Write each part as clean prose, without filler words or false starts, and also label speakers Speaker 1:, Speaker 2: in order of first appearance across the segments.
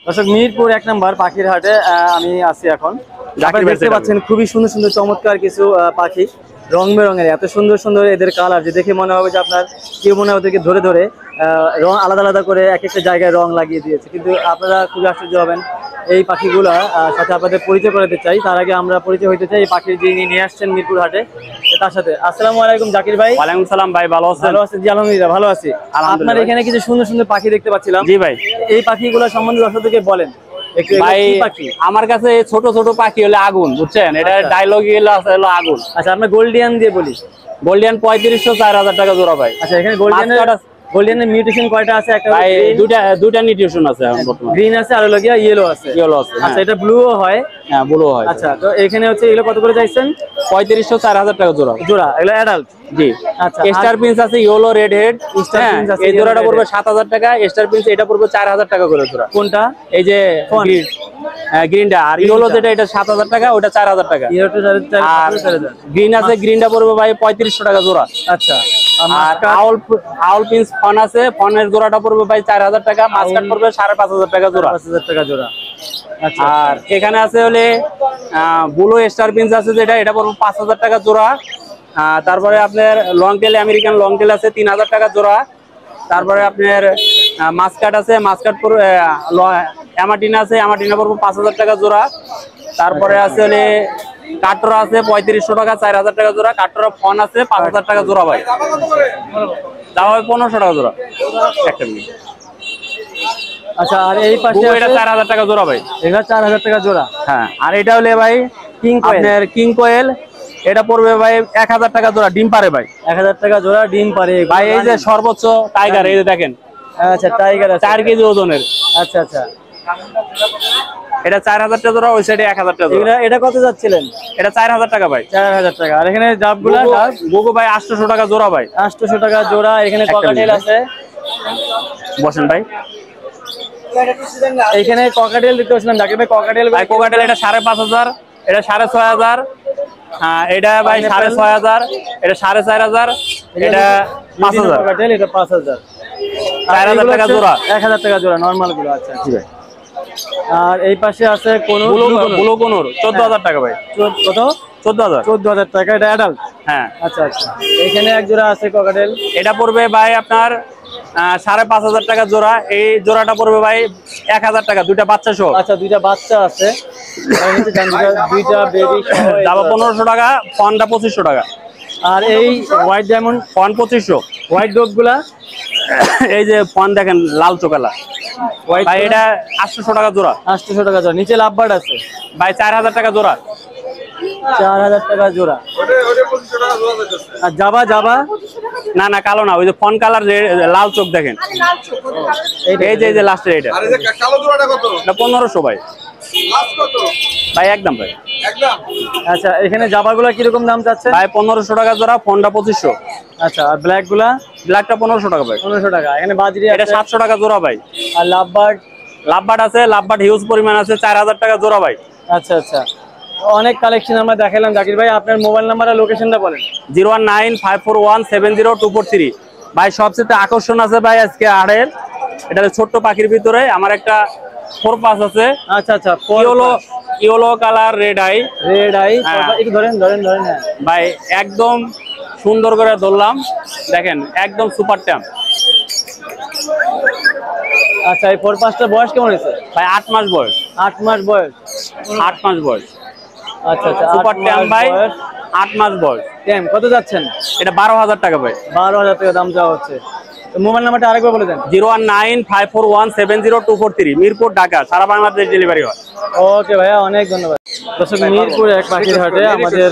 Speaker 1: দর্শক মিরপুর 1 নম্বর পাখির হাটে আমি আছি এখন। আপনারা দেখতে পাচ্ছেন খুবই সুন্দর সুন্দর চমৎকার কিছু পাখি, রং বেরঙের, এত সুন্দর সুন্দর এদের কালার যে দেখে মনে হবে যে আপনার কেউ মনে হয় ওদেরকে ধরে ধরে রং আলাদা আলাদা করে এক একটা জায়গায় রং লাগিয়ে দিয়েছে। কিন্তু আপনারা খুবই আশ্চর্য হবেন এই পাখিগুলা সাথে আপনাদের পরিচয় করাতে চাই। তার আগে আমরা পরিচয় হইতে চাই এই পাখির যিনি নিয়ে আসছেন মিরপুর হাটে তার সাথে। আসসালামু আলাইকুম জাকির ভাই।
Speaker 2: ওয়ালাইকুম সালাম ভাই, ভালো আছেন?
Speaker 1: ভালো আছি জি, আলহামদুলিল্লাহ ভালো আছি। আপনার এখানে কিছু সুন্দর সুন্দর পাখি দেখতে পাচ্ছিলাম।
Speaker 2: জি ভাই,
Speaker 1: এই পাখিগুলো সম্বন্ধে দর্শকদেরকে বলেন
Speaker 2: ভাই। আমার কাছে ছোট ছোট পাখি হলে আগুন, বুঝছেন? এটা ডায়লগ হলো আগুন।
Speaker 1: আচ্ছা, আমরা গোল্ডিয়ান দিয়ে বলি।
Speaker 2: গোল্ডিয়ান 3500 4000 টাকা জোড়া ভাই।
Speaker 1: আচ্ছা, এখানে গোল্ডিয়ানের মিউটেশন কয়টা আছে? একটা
Speaker 2: ভাই দুইটা নিউট্রিশন আছে এখন বর্তমানে।
Speaker 1: গ্রিন আছে আর লগিয়া ইয়েলো আছে। আচ্ছা, এটা ব্লুও হয়?
Speaker 2: হ্যাঁ, ব্লু হয়।
Speaker 1: আচ্ছা, তো এখানে হচ্ছে এগুলো কত করে চাইছেন?
Speaker 2: 3500 4000 টাকা জোড়া।
Speaker 1: জোড়া এগুলো অ্যাডাল্ট?
Speaker 2: জি।
Speaker 1: আচ্ছা,
Speaker 2: স্টার প্রিন্স আছে ইয়েলো রেড হেড। এই জোড়াটা পড়বে 7000 টাকা। স্টার প্রিন্স এটা পড়বে 4000 টাকা করে জোড়া।
Speaker 1: কোনটা?
Speaker 2: এই যে গ্রিনটা। আর ইয়েলো যেটা এটা 7000 টাকা, ওটা 4000 টাকা। আর গ্রিন আছে, গ্রিনটা পড়বে ভাই 3500 টাকা জোড়া।
Speaker 1: আচ্ছা।
Speaker 2: আর আউল প্রিন্স ফন আছে, ফনের জোড়াটা পড়বে ভাই 4000 টাকা। মাস্কাট পড়বে 5500 টাকা জোড়া।
Speaker 1: 5000 টাকা জোড়া। আচ্ছা।
Speaker 2: আর এখানে আছে হলে ব্লু স্টার প্রিন্স আছে যেটা, এটা পড়বে 5000 টাকা জোড়া। তারপরে আপনার long tail American long tail আছে 3000 টাকা জোড়া। তারপরে আপনার মাস্কাট আছে, মাস্কাট পড়বে অ্যামাটিনা আছে, অ্যামাটিনা পড়বে 5000 টাকা জোড়া। তারপরে আছে হলে কাটরা আছে 3500 টাকা, 4000 টাকা জোড়া। কাটরা ফন আছে 5000 টাকা জোড়া ভাই। দাও 1500 টাকা জোড়া একটা মিনিট।
Speaker 1: আচ্ছা, আর এই পাশে
Speaker 2: এটা 4000 টাকা জোড়া ভাই।
Speaker 1: এটা 4000 টাকা জোড়া।
Speaker 2: হ্যাঁ, আর এটা হলে ভাই আপনার কিং কোয়েল, এটা পড়বে ভাই 1000 টাকা জোড়া। ডিম পারে ভাই,
Speaker 1: 1000 টাকা জোড়া ডিম পারে
Speaker 2: ভাই। এই যে সর্বোচ্চ টাইগার, এই যে দেখেন।
Speaker 1: আচ্ছা, টাইগার আছে
Speaker 2: 4 কেজি ওজনের।
Speaker 1: আচ্ছা আচ্ছা,
Speaker 2: এটা 4000 টাকা জোড়া, ওই সাইডে 1000 টাকা জোড়া।
Speaker 1: এটা কত যাচ্ছিলেন?
Speaker 2: এটা 4000 টাকা ভাই।
Speaker 1: 4000 টাকা। আর এখানে ডাবগুলা
Speaker 2: গোগো ভাই 800 টাকা জোড়া ভাই।
Speaker 1: 800 টাকা জোড়া। এখানে ককাটেল আছে,
Speaker 2: বসেন ভাই।
Speaker 1: এখানে ককাটেল দেখতে পাচ্ছিলাম জাকির ভাই। ককাটেল
Speaker 2: ভাই, কোকাটেল এটা 5500, এটা 6500, এটা ভাই 6500, এটা 4500, এটা 5000।
Speaker 1: ককাটেল এটা 5000।
Speaker 2: 4000 টাকা জোড়া।
Speaker 1: 1000 টাকা জোড়া নরমাল গুলো। আচ্ছা জি ভাই। আর এই পাশে আছে কোন
Speaker 2: ব্লু কোনর 14000 টাকা ভাই।
Speaker 1: কত? 14000 টাকা। এটা অ্যাডাল্ট?
Speaker 2: হ্যাঁ।
Speaker 1: আচ্ছা আচ্ছা, এখানে এক জোড়া আছে ককাটেল,
Speaker 2: এটা পড়বে ভাই আপনার 5500 টাকা জোড়া। এই জোড়াটা পড়বে ভাই 1000 টাকা, দুইটা বাচ্চা সহ।
Speaker 1: আচ্ছা, দুইটা বাচ্চা আছে, দুইটা বেবি সহ।
Speaker 2: দাবা 1500 টাকা, ফনটা 2500 টাকা।
Speaker 1: আর এই হোয়াইট ডায়মন্ড
Speaker 2: ফন 2500।
Speaker 1: হোয়াইট ডগ গুলা,
Speaker 2: এই যে ফন দেখেন লাল চোকালা ভাই, এটা 800 টাকা জোড়া।
Speaker 1: 800 টাকা জোড়া। নিচে লাভবার্ড আছে
Speaker 2: ভাই 4000 টাকা জোড়া।
Speaker 1: 4000 টাকা জোড়া। আর জাবা? জাবা
Speaker 2: না না, কালো না, ওই যে ফন কালার লাল চোখ দেখেন। এই যে লাস্টের এটা।
Speaker 3: আর এই যে কালো জোড়াটা কত?
Speaker 2: এটা 1500 ভাই।
Speaker 3: লাস্ট কত
Speaker 2: ভাই? একদম ভাই,
Speaker 3: একদম।
Speaker 1: আচ্ছা, এখানে জাবাগুলা কিরকম দাম চাচ্ছে?
Speaker 2: ভাই 1500 টাকা জোড়া, ফনটা 2500।
Speaker 1: আচ্ছা, আর ব্ল্যাক গুলা?
Speaker 2: ব্ল্যাকটা 1500 টাকা ভাই।
Speaker 1: 1500 টাকা। এখানে বাজরি
Speaker 2: এটা 700 টাকা জোড়া ভাই।
Speaker 1: আর লাভবার্ড?
Speaker 2: লাভবার্ড আছে, লাভবার্ড হিউজ পরিমাণ আছে, 4000 টাকা জোড়া ভাই।
Speaker 1: আচ্ছা আচ্ছা, অনেক কালেকশন আমরা দেখাইলাম জাকির ভাই। আপনার মোবাইল নাম্বার আর লোকেশনটা বলেন।
Speaker 2: 01954170243 ভাই। সবচেয়ে আকর্ষণ আছে ভাই আজকে আড়ের, এটা ছোট্ট পাখির ভিতরে আমার একটা 4 আছে।
Speaker 1: আচ্ছা আচ্ছা,
Speaker 2: ইয়েলো কালার রেড আই।
Speaker 1: একটু ধরেন ধরেন ধরেন। হ্যাঁ
Speaker 2: ভাই, একদম সুন্দর করে ধরলাম, দেখেন একদম সুপার ট্যাম্প।
Speaker 1: আচ্ছা, এই 4-5টার বয়স কেমন হয়েছে
Speaker 2: ভাই? 8 মাস বয়স।
Speaker 1: 8 মাস বয়স?
Speaker 2: 8 মাস বয়স।
Speaker 1: আচ্ছা আচ্ছা,
Speaker 2: সুপার ট্যাম্প ভাই, 8 মাস বয়স।
Speaker 1: ট্যাম্প কত যাচ্ছেন?
Speaker 2: এটা 12000 টাকা ভাই।
Speaker 1: 12000 টাকা দাম চাওয়া হচ্ছে। মোবাইল নাম্বারটা আরেকবার বলে দেন।
Speaker 2: 01954170243 মিরপুর, ঢাকা। সারা বাংলাদেশ ডেলিভারি হয়।
Speaker 1: ওকে ভাইয়া, অনেক ধন্যবাদ। দর্শক, মিরপুর 1 পাখির হাটে আমাদের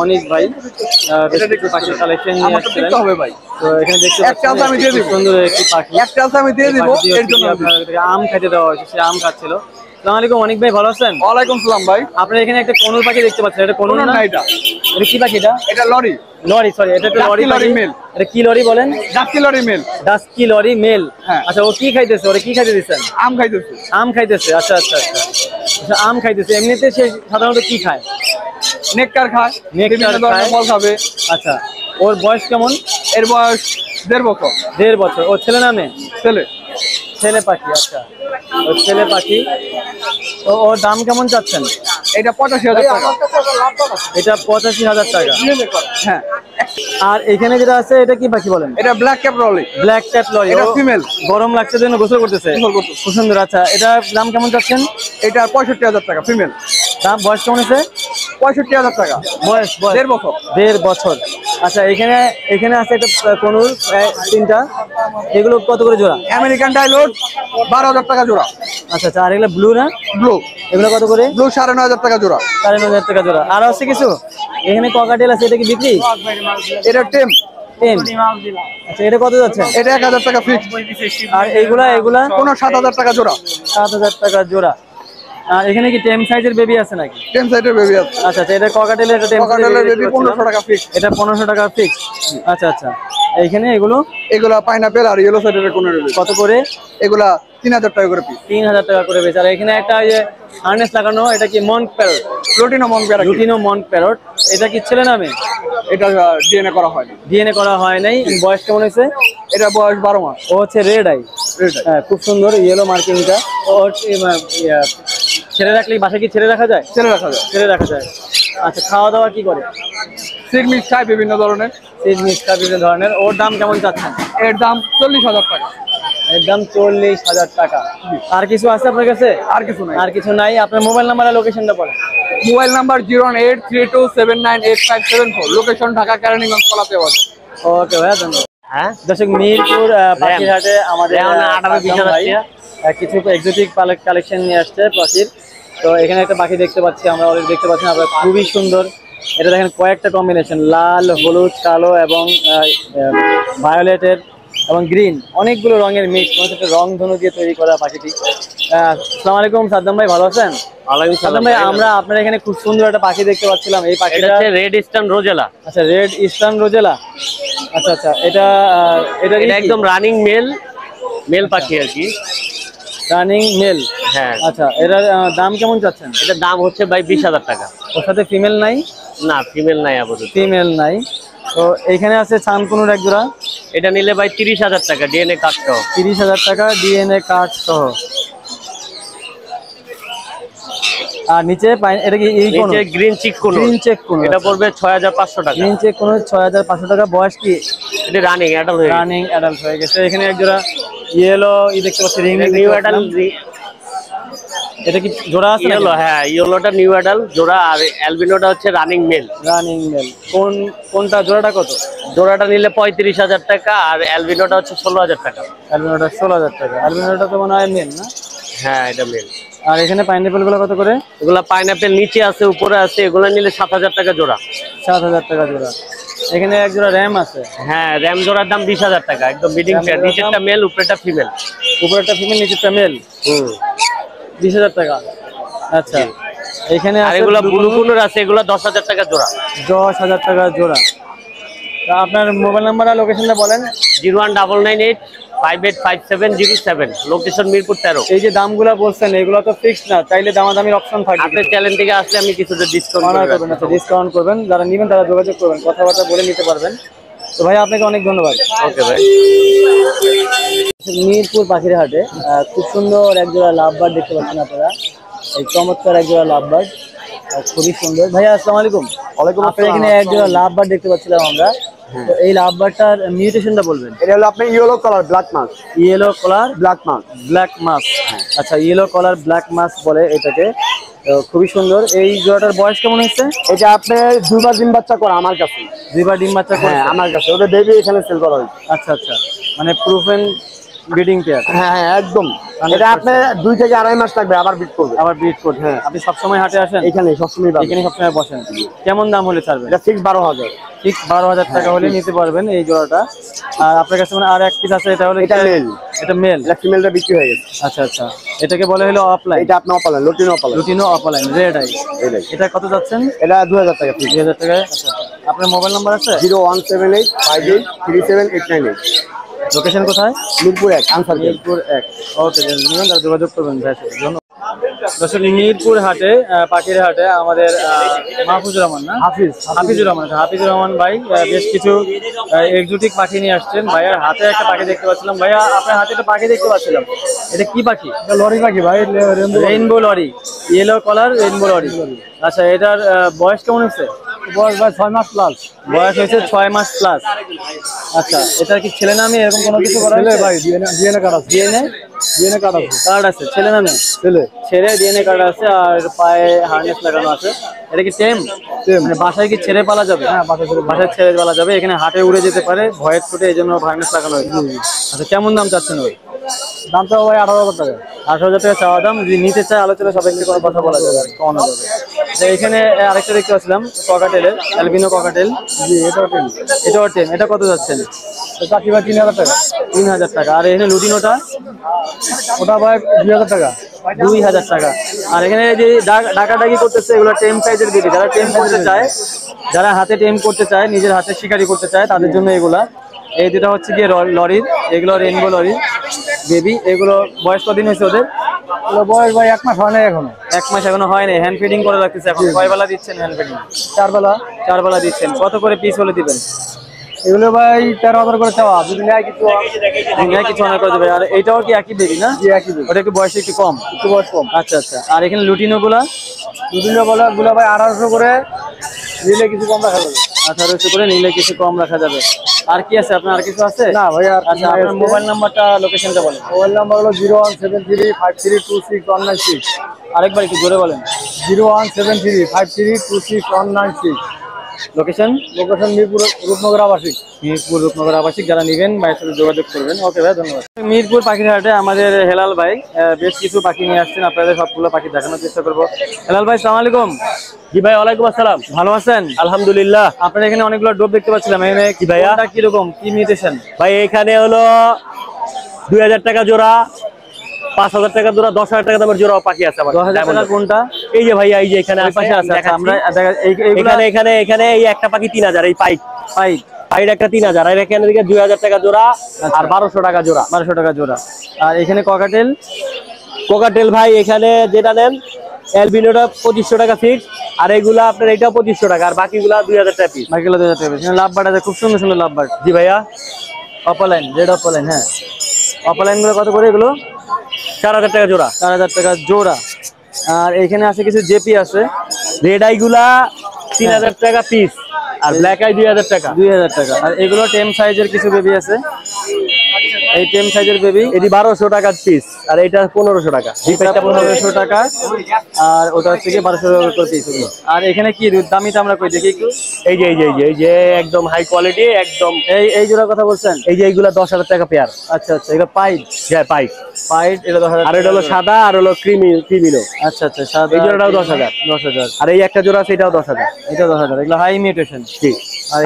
Speaker 1: অনিক ভাই বেশ কিছু পাখির কালেকশন নিয়ে আসছিলেন। তো এখানে দেখতে পাচ্ছেন সুন্দর একটি পাখি।
Speaker 3: একটা আমি দিয়ে দিব, এর জন্য
Speaker 1: আপনাদেরকে আম খাইতে দেওয়া হয়েছে, সে আম খাচ্ছিল। আসসালামু আলাইকুম অনিক ভাই, ভালো আছেন?
Speaker 3: ওয়ালাইকুম সালাম ভাই।
Speaker 1: আপনার এখানে একটা কোনুর পাখি দেখতে পাচ্ছেন, এটা কোনুর না?
Speaker 3: এটা
Speaker 1: কি পাখি?
Speaker 3: এটা লরি।
Speaker 1: লরি, সরি, এটা একটা লরি মেল। এটা কি লরি বলেন?
Speaker 3: Dusky lory male.
Speaker 1: Dusky lory male.
Speaker 3: হ্যাঁ।
Speaker 1: আচ্ছা, ও কি খাইতেছে? ওরে কি খাইতে দিচ্ছেন?
Speaker 3: আম খাইতেছে।
Speaker 1: আম খাইতেছে। আচ্ছা আচ্ছা আচ্ছা, আচ্ছা আম খাইতেছে। এমনিতে সে সাধারণত কি খায়?
Speaker 3: নেকটার খায়, বিভিন্ন ধরনের ফল খাবে।
Speaker 1: আচ্ছা, ওর বয়স কেমন?
Speaker 3: এর বয়স 1.5 বছর।
Speaker 1: 1.5 বছর। ও ছেলে না মেয়ে?
Speaker 3: ছেলে।
Speaker 1: ছেলে পাখি। আচ্ছা, ছেলে পাখি। তো ওর দাম কেমন চাচ্ছেন?
Speaker 3: এটা 85,000 টাকা।
Speaker 1: এটা 85,000 টাকা।
Speaker 3: হ্যাঁ,
Speaker 1: আর এখানে যেটা আছে এটা কি পাখি বলেন?
Speaker 3: এটা black cap lory.
Speaker 1: Black cat lory.
Speaker 3: এটা ফিমেল।
Speaker 1: গরম লাগছে জন্য গোসল করতেছে। খুব সুন্দর। আচ্ছা, এটার দাম কেমন চাচ্ছেন?
Speaker 3: এটা 65,000 টাকা ফিমেল।
Speaker 1: দাম বয়স কেমন আছে?
Speaker 3: 65,000 টাকা।
Speaker 1: বয়স
Speaker 3: 1.5 বছর।
Speaker 1: 1.5 বছর। আচ্ছা, এখানে আছে একটা কনুর তিনটা, এগুলো কত করে জোড়া?
Speaker 3: আমেরিকান ডাইলোড 12,000 টাকা জোড়া।
Speaker 1: আচ্ছা আচ্ছা, আর এগুলো ব্লু না?
Speaker 3: ব্লু।
Speaker 1: এগুলো কত করে?
Speaker 3: ব্লু 9,500 টাকা জোড়া।
Speaker 1: 9,500 টাকা জোড়া। আরো আছে কিছু? এখানে ককাটেল আছে, এটা কি বিক্রি?
Speaker 3: এটা টেম।
Speaker 1: আচ্ছা, এটা কত যাচ্ছে?
Speaker 3: এটা 1,000 টাকা ফিক্স।
Speaker 1: আর এগুলা
Speaker 3: কোনো 7,000 টাকা জোড়া।
Speaker 1: 7,000 টাকা জোড়া। আর এখানে কি টেম সাইজের বেবি আছে নাকি?
Speaker 3: টেম সাইডের বেবি আছে।
Speaker 1: আচ্ছা আচ্ছা, এটা ককাটেলের, এটা টেম
Speaker 3: ককাটেলের বেবি 1500 টাকা ফিক্স।
Speaker 1: এটা 1500 টাকা ফিক্স। আচ্ছা আচ্ছা, এইখানে এগুলো
Speaker 3: এগুলা পাইনাপেল আর ইয়েলো সাইডের কোন
Speaker 1: কত করে?
Speaker 3: এগুলা 3,000 টাকা করে পিস।
Speaker 1: 3,000 টাকা করে বেচে। আর এখানে একটা যে হার্নেস লাগানো, এটা কি মন্ক parrot?
Speaker 3: Lutino monk parrot.
Speaker 1: Lutino monk parrot. এটা কি ছেলে নামে?
Speaker 3: এটা ডিএনএ করা হয়নি।
Speaker 1: ডিএনএ করা হয় নাই। বয়স কেমন হয়েছে?
Speaker 3: এটা বয়স 12 মাস।
Speaker 1: ও হচ্ছে রেড আই।
Speaker 3: Red eye।
Speaker 1: হ্যাঁ, খুব সুন্দর ইয়েলো মার্কিংটা। ওর ছেড়ে রাখলে বাসায় কি ছেড়ে রাখা যায়?
Speaker 3: ছেড়ে রাখা যায়।
Speaker 1: ছেড়ে রাখা যায়। আচ্ছা, খাওয়া দাওয়া কি করে?
Speaker 3: সিড মিক্স খায় বিভিন্ন ধরনের।
Speaker 1: সিড মিক্সটা বিভিন্ন ধরনের। ওর দাম কেমন চাচ্ছেন?
Speaker 3: এর দাম 40,000 টাকা।
Speaker 1: এর দাম 40,000 টাকা। আর কিছু আছে আপনার কাছে?
Speaker 3: আর কিছু নাই।
Speaker 1: আর কিছু নাই। আপনার মোবাইল নাম্বার আর লোকেশনটা বলেন।
Speaker 3: Mobile number 01832798574। Location Dhaka Keraniganj কলাতে বাজার।
Speaker 1: ওকে ভাইয়া, ধন্যবাদ। হ্যাঁ, দর্শক, মিরপুর পাখিরহাটে আমাদের
Speaker 2: 18-20
Speaker 1: ভাই কিছু এক্সোটিক কালেকশন নিয়ে আসছে পাখির। তো এখানে একটা পাখি দেখতে পাচ্ছি আমরা, অলরেডি দেখতে পাচ্ছেন আপনারা, খুবই সুন্দর। এটা দেখেন কয়েকটা কম্বিনেশন, লাল, হলুদ, কালো এবং ভায়োলেটের এবং গ্রিন, অনেকগুলো রঙের মিক্স, একটা রং ধনু দিয়ে তৈরি করা পাখিটি। আসসালামু আলাইকুম সাদ্দাম ভাই, ভালো আছেন?
Speaker 2: ওয়ালাইকুম
Speaker 1: সাদ্দাম ভাই, আমরা আপনার এখানে খুব সুন্দর একটা পাখি দেখতে পাচ্ছিলাম। এই পাখিটা
Speaker 2: এটা হচ্ছে রেড ইস্টার্ন রোজেলা।
Speaker 1: আচ্ছা, রেড ইস্টার্ন রোজেলা। আচ্ছা আচ্ছা, এটা
Speaker 2: এটা একদম রানিং মেল পাখি আর কি।
Speaker 1: Running male.
Speaker 2: হ্যাঁ।
Speaker 1: আচ্ছা, এটার দাম কেমন চাচ্ছেন?
Speaker 2: এটার দাম হচ্ছে ভাই 20,000 টাকা।
Speaker 1: ওর সাথে ফিমেল নাই?
Speaker 2: না, ফিমেল নাই আপাতত।
Speaker 1: ফিমেল নাই। তো এইখানে আছে চানকুনুর এক জোড়া।
Speaker 2: এটা নিলে ভাই 30,000 টাকা ডিএনএ কার্ড সহ।
Speaker 1: 30,000 টাকা ডিএনএ কার্ড সহ। আর নিচে এটা কি এই কোন?
Speaker 2: নিচে গ্রিন চিক কোন?
Speaker 1: গ্রিন চেক কোন?
Speaker 2: এটা পড়বে 6,500 টাকা।
Speaker 1: গ্রিন চেক কোন 6,500 টাকা। বয়স কি?
Speaker 2: এটা রানিং অ্যাডাল্ট হয়ে গেছে।
Speaker 1: রানিং অ্যাডাল্ট হয়ে গেছে। এখানে এক জোড়া ইয়েলো দেখতে পাচ্ছি, রিং
Speaker 2: নিউ অ্যাডাল্ট।
Speaker 1: এটা কি জোড়া আছে?
Speaker 2: ইয়েলো, হ্যাঁ, ইয়েলোটা নিউ অ্যাডাল্ট জোড়া, আর অ্যালবিনোটা হচ্ছে রানিং মেল।
Speaker 1: Running male. কোনটা জোড়াটা কত?
Speaker 2: জোড়াটা নিলে 35,000 টাকা, আর অ্যালবিনোটা হচ্ছে 16,000 টাকা।
Speaker 1: অ্যালবিনোটা 16,000 টাকা। অ্যালবিনোটা তো মনে হয় মেল না?
Speaker 2: হ্যাঁ, এটা মেল।
Speaker 1: আর এখানে পাইনাপেল গুলো কত করে?
Speaker 2: এগুলা পাইনাপেল নিচে আছে, উপরে আছে, এগুলা নিলে 7,000 টাকা জোড়া।
Speaker 1: 7,000 টাকা জোড়া। এখানে এক জোড়া র্যাম আছে।
Speaker 2: হ্যাঁ, র্যাম জোড়ার দাম 20,000 টাকা, একদম বিডিং পেয়ার। নিচেরটা মেল, উপরেটা ফিমেল।
Speaker 1: উপরেরটা ফিমেল, নিচেরটা মেল। 20,000 টাকা। আচ্ছা, এখানে
Speaker 2: আর এগুলা ব্লু কুনুর আছে, এগুলা 10,000 টাকা জোড়া।
Speaker 1: 10,000 টাকা জোড়া। তা আপনার মোবাইল নাম্বার আর লোকেশনটা বলেন।
Speaker 2: 01998585707। লোকেশন মিরপুর 13।
Speaker 1: এই যে দামগুলো বলছেন, এগুলো তো ফিক্সড না, চাইলে দামাদামির অপশন থাকবে।
Speaker 2: আপনার চ্যানেল থেকে আসলে আমি কিছুটা ডিসকাউন্ট
Speaker 1: করবেন। আচ্ছা, ডিসকাউন্ট করবেন। যারা নেবেন তারা যোগাযোগ করবেন, কথাবার্তা বলে নিতে পারবেন। তো ভাই, আপনাকে অনেক ধন্যবাদ।
Speaker 2: ওকে ভাই।
Speaker 1: মিরপুর পাখির হাটে খুব সুন্দর এক জোড়া লাভবার্ড দেখতে পাচ্ছেন আপনারা। এই চমৎকার এক জোড়া লাভবার্ড, খুবই সুন্দর। ভাইয়া, আসসালামু আলাইকুম। আপনার এখানে এক জোড়া লাভবার্ড দেখতে পাচ্ছিলাম আমরা। তো এই লাভবার্ডটার মিউটেশনটা বলবেন।
Speaker 3: এটা হলো আপনার ইয়েলো কালার ব্ল্যাক মাস।
Speaker 1: ইয়েলো কালার
Speaker 3: ব্ল্যাক মাস।
Speaker 1: ব্ল্যাক মাস। আচ্ছা, ইয়েলো কালার ব্ল্যাক মাস বলে এটাকে। তো খুবই সুন্দর। এই জোড়াটার বয়স কেমন হচ্ছে?
Speaker 3: এটা আপনার 2বার ডিম বাচ্চা করা আমার কাছে।
Speaker 1: 2বার ডিম বাচ্চা করে
Speaker 3: আমার কাছে। ওটা বেবি এখানে সেল করা হয়েছে।
Speaker 1: আচ্ছা আচ্ছা, মানে প্রুফেন ব্রিডিং পেয়ার।
Speaker 3: হ্যাঁ, একদম। এটা আপনার 2 থেকে 2.5 মাস লাগবে আবার বিট করবে।
Speaker 1: আবার ব্রিড করবে। হ্যাঁ, আপনি সবসময় হাটে আসেন?
Speaker 3: এখানে সবসময় পাবেন।
Speaker 1: এখানে সবসময় বসেন। কেমন দাম হলে ছাড়বেন?
Speaker 3: এটা ফিক্স 12,000।
Speaker 1: ঠিক 12,000 টাকা হলে নিতে পারবেন এই জোড়াটা। আর আপনার কাছে মানে আর এক পিস আছে, এটা হলো
Speaker 3: এটা মেল।
Speaker 1: এটা মেল।
Speaker 3: এটা ফিমেলটা বিক্রি হয়ে গেছে।
Speaker 1: আচ্ছা আচ্ছা, এটাকে বলে হলো অফলাইন।
Speaker 3: এটা আপনার opaline, lutino opaline.
Speaker 1: Lutino opaline red eye. এটা কত যাচ্ছেন?
Speaker 3: এটা 2,000 টাকা ফিক্স।
Speaker 1: 2,000 টাকায়। আচ্ছা, আপনার মোবাইল নাম্বার আছে?
Speaker 3: 01785837838।
Speaker 1: লোকেশন কোথায়?
Speaker 3: মিরপুর 1 আনসার।
Speaker 1: মিরপুর 1। ওকে, তারা যোগাযোগ করবেন ভাইয়ের সাথে। ধন্যবাদ। দর্শক মিরপুর হাটে পাখির হাটে আমাদের মাহফুজুর রহমান না হাফিজুর রহমান ভাই বেশ কিছু এক্সোটিক পাখি নিয়ে আসছেন। ভাইয়ার হাতে একটা পাখি দেখতে পাচ্ছিলাম। ভাইয়া আপনার হাতে একটা পাখি দেখতে পাচ্ছিলাম, এটা কি পাখি?
Speaker 3: লরি পাখি ভাই,
Speaker 1: rainbow lory, yellow colour rainbow lory. আচ্ছা, এটার বয়স কেমন হয়েছে?
Speaker 3: বয়স ভাই 6 মাস প্লাস।
Speaker 1: বয়স হয়েছে 6 মাস প্লাস। আচ্ছা, এটার কি ছেলে নামে এরকম কোনো কিছু করা হয়েছে?
Speaker 3: ভাই ডিএনএ কার্ড আছে, ডিএনএ কার্ড আছে,
Speaker 1: ছেলে নামে ছেলে ডিএনএ কার্ড আছে, আর পায়ে হার্নেস লাগানো আছে। এটা কি টেম? মানে বাসায় কি ছেড়ে পালা যাবে?
Speaker 3: হ্যাঁ
Speaker 1: বাসায় ছেড়ে পালা যাবে। এখানে হাটে উড়ে যেতে পারে, ভয়ের ছুটে, এই জন্য হার্নেস লাগানো হয়েছে। আচ্ছা, কেমন দাম চাচ্ছেন ওই?
Speaker 3: দাম তো ভাই 18,000 টাকা।
Speaker 1: 18,000 টাকা চাওয়া দাম। যদি নিতে চায় আলোচনা সাপেক্ষে কোনো কথা বলা যাবে, কমানো যাবে। তো এখানে আরেকটা দেখতে পাচ্ছিলাম ককাটেলের, অ্যালবিনো ককাটেল।
Speaker 3: জি, এটাও টেন।
Speaker 1: এটাও টেম। এটা কত যাচ্ছেন?
Speaker 3: চাকরি ভাই 3,000 টাকা।
Speaker 1: 3,000 টাকা। আর এখানে লুটিনোটা?
Speaker 3: ওটা ভাই 2,000 টাকা।
Speaker 1: 2,000 টাকা। আর এখানে যে ডাকাডাকি করতেছে, এগুলো টেম সাইজের বেবি। যারা টেম করতে চায়, যারা হাতে টেম করতে চায়, নিজের হাতে শিকারি করতে চায়, তাদের জন্য এগুলা। এই দুটা হচ্ছে গিয়ে লরির, এগুলো রেইনবো লরির বেবি। এগুলো বয়স কদিন হয়েছে ওদের?
Speaker 3: বয়স ভাই 1 মাস হয় না এখনো।
Speaker 1: 1 মাস এখনো হয় নাই। হ্যান্ড ফিডিং করে রাখতেছে। এখন কয় বেলা দিচ্ছেন হ্যান্ড ফিডিং?
Speaker 3: 4 বেলা।
Speaker 1: 4 বেলা দিচ্ছেন। কত করে পিস হলে দিবেন?
Speaker 3: এগুলো ভাই 13,000 করে চাওয়া, যদি নেয় কিছু
Speaker 1: কিছু অনেক করে দেবে। আর এইটাও কি একই বেবি না?
Speaker 3: জি, একই বেবি।
Speaker 1: ওটা একটু বয়স একটু কম।
Speaker 3: একটু বয়স কম।
Speaker 1: আচ্ছা আচ্ছা। আর এখানে লুটিনো গুলা?
Speaker 3: বিভিন্ন গুলা ভাই 1800 করে নিলে কিছু কম রাখা যাবে।
Speaker 1: 1800 করে নিলে কিছু কম রাখা যাবে। আর কি আছে আপনার? আর কিছু আছে?
Speaker 3: না ভাই, আর
Speaker 1: আচ্ছা, আপনার মোবাইল নাম্বারটা, লোকেশনটা বলেন।
Speaker 3: মোবাইল নাম্বার হলো 01735326196।
Speaker 1: আরেকবার একটু জোরে বলেন।
Speaker 3: 01735326196।
Speaker 1: লোকেশন?
Speaker 3: লোকেশন মিরপুর রূপনগর আবাসিক।
Speaker 1: মিরপুর রূপনগর আবাসিক। যারা নেবেন ভাইয়ের সাথে যোগাযোগ করবেন। ওকে ভাই, ধন্যবাদ। মিরপুর পাখির হাটে আমাদের হেলাল ভাই বেশ কিছু পাখি নিয়ে আসছেন। আপনাদের সবগুলো পাখি দেখানোর চেষ্টা করবো। হেলাল ভাই, সালাম আলাইকুম।
Speaker 2: জি ভাই, ওয়ালাইকুম আসসালাম।
Speaker 1: ভালো আছেন?
Speaker 2: আলহামদুলিল্লাহ।
Speaker 1: আপনার এখানে অনেকগুলো ডোব দেখতে পাচ্ছিলাম। এখানে কি ভাইয়া কিরকম কি মিউটেশন?
Speaker 2: ভাই এখানে হলো 2,000 টাকা জোড়া, 5,000 টাকা জোড়া, 10,000 টাকা দামের জোড়া পাখি আছে আমার।
Speaker 1: 10,000 টাকা কোনটা?
Speaker 2: এই যে ভাইয়া, এই যে এখানে
Speaker 1: পাশে আছে। আচ্ছা, আমরা
Speaker 2: এখানে এই একটা পাখি 3,000, এই পাইট একটা 3,000, আর এখানে 2,000 টাকা জোড়া, আর 1200 টাকা জোড়া।
Speaker 1: 1200 টাকা জোড়া। আর এখানে
Speaker 2: কোকাটেল ভাই এখানে যেটা নেন, অ্যালবিনোটা 2500 টাকা ফিক্স, আর এইগুলা আপনার এইটাও 2500 টাকা, আর বাকিগুলা 2,000 টাকা পিস।
Speaker 1: বাকিগুলো 2,000 টাকা পিস। লাভবার্ড আছে, খুব সুন্দর সুন্দর লাভবার্ড।
Speaker 2: জি ভাইয়া।
Speaker 1: Opaline, red opaline. হ্যাঁ, অপালাইন গুলো কত করে? এগুলো
Speaker 2: 4,000 টাকা জোড়া।
Speaker 1: 4,000 টাকা জোড়া। আর এখানে আছে কিছু জেপি আছে।
Speaker 2: রেড আইগুলা 3,000 টাকা পিস, আর ব্ল্যাক আই 2,000 টাকা।
Speaker 1: 2,000 টাকা। আর এগুলো টেম সাইজের কিছু বেবি আছে। এই টেম সাইজের বেবি
Speaker 2: এটি 1200 টাকা পিস, আর এটা 1500 টাকা।
Speaker 1: 1500 টাকা। আর ওটা হচ্ছে কি 1200 টাকা করে পিস। আর এখানে কি দামিটা আমরা কই দেখি একটু।
Speaker 2: এই যে একদম হাই কোয়ালিটি, একদম
Speaker 1: এই জোড়ার কথা বলছেন?
Speaker 2: এই যে এইগুলা 10,000 টাকা পেয়ার।
Speaker 1: আচ্ছা আচ্ছা, এটা পাইট।
Speaker 2: হ্যাঁ, পাইট।
Speaker 1: এটা 10,000।
Speaker 2: আর এটা হলো সাদা, আর হলো ক্রিমিনো।
Speaker 1: আচ্ছা আচ্ছা, সাদা।
Speaker 2: এই জোড়াটাও 10,000।
Speaker 1: 10,000।
Speaker 2: আর এই একটা জোড়া আছে, এটাও 10,000।
Speaker 1: এটা 10,000। এগুলো হাই মিউটেশন।
Speaker 2: ঠিক।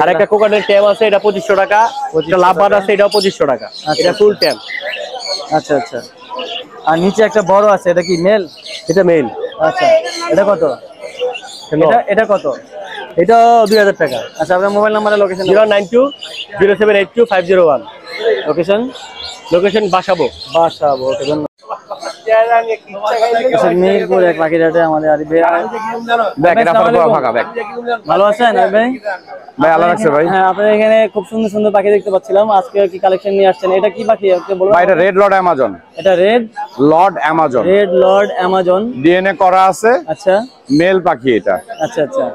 Speaker 2: আর একটা কোকাটেল ট্যাম আছে, এটা 2500 টাকা। একটা লাভবার্ড আছে, এটাও 2500 টাকা। এটা ফুল ট্যাম।
Speaker 1: আচ্ছা আচ্ছা। আর নিচে একটা বড় আছে, এটা কি মেল?
Speaker 2: এটা মেল।
Speaker 1: আচ্ছা, এটা কত? এটা কত?
Speaker 2: এটাও 2,000 টাকা।
Speaker 1: আচ্ছা, আপনার মোবাইল নাম্বার, লোকেশন?
Speaker 2: 0920782 লোকেশন বাসাবো।
Speaker 1: ওকে, ধন্যবাদ। মিরপুর এক পাখির হাটে আমাদের আরিফ ভাই। ভালো আছেন আরিফ ভাই?
Speaker 3: ভাই আল্লাহ রাখছে ভাই।
Speaker 1: হ্যাঁ, আপনার এখানে খুব সুন্দর সুন্দর পাখি দেখতে পাচ্ছিলাম। আজকে কি কালেকশন নিয়ে আসছেন? এটা কি পাখি আপনি বলুন?
Speaker 3: ভাই এটা রেড লর্ড অ্যামাজন।
Speaker 1: এটা রেড লর্ড অ্যামাজন।
Speaker 3: ডিএনএ করা আছে।
Speaker 1: আচ্ছা,
Speaker 3: মেল পাখি এটা।
Speaker 1: আচ্ছা আচ্ছা।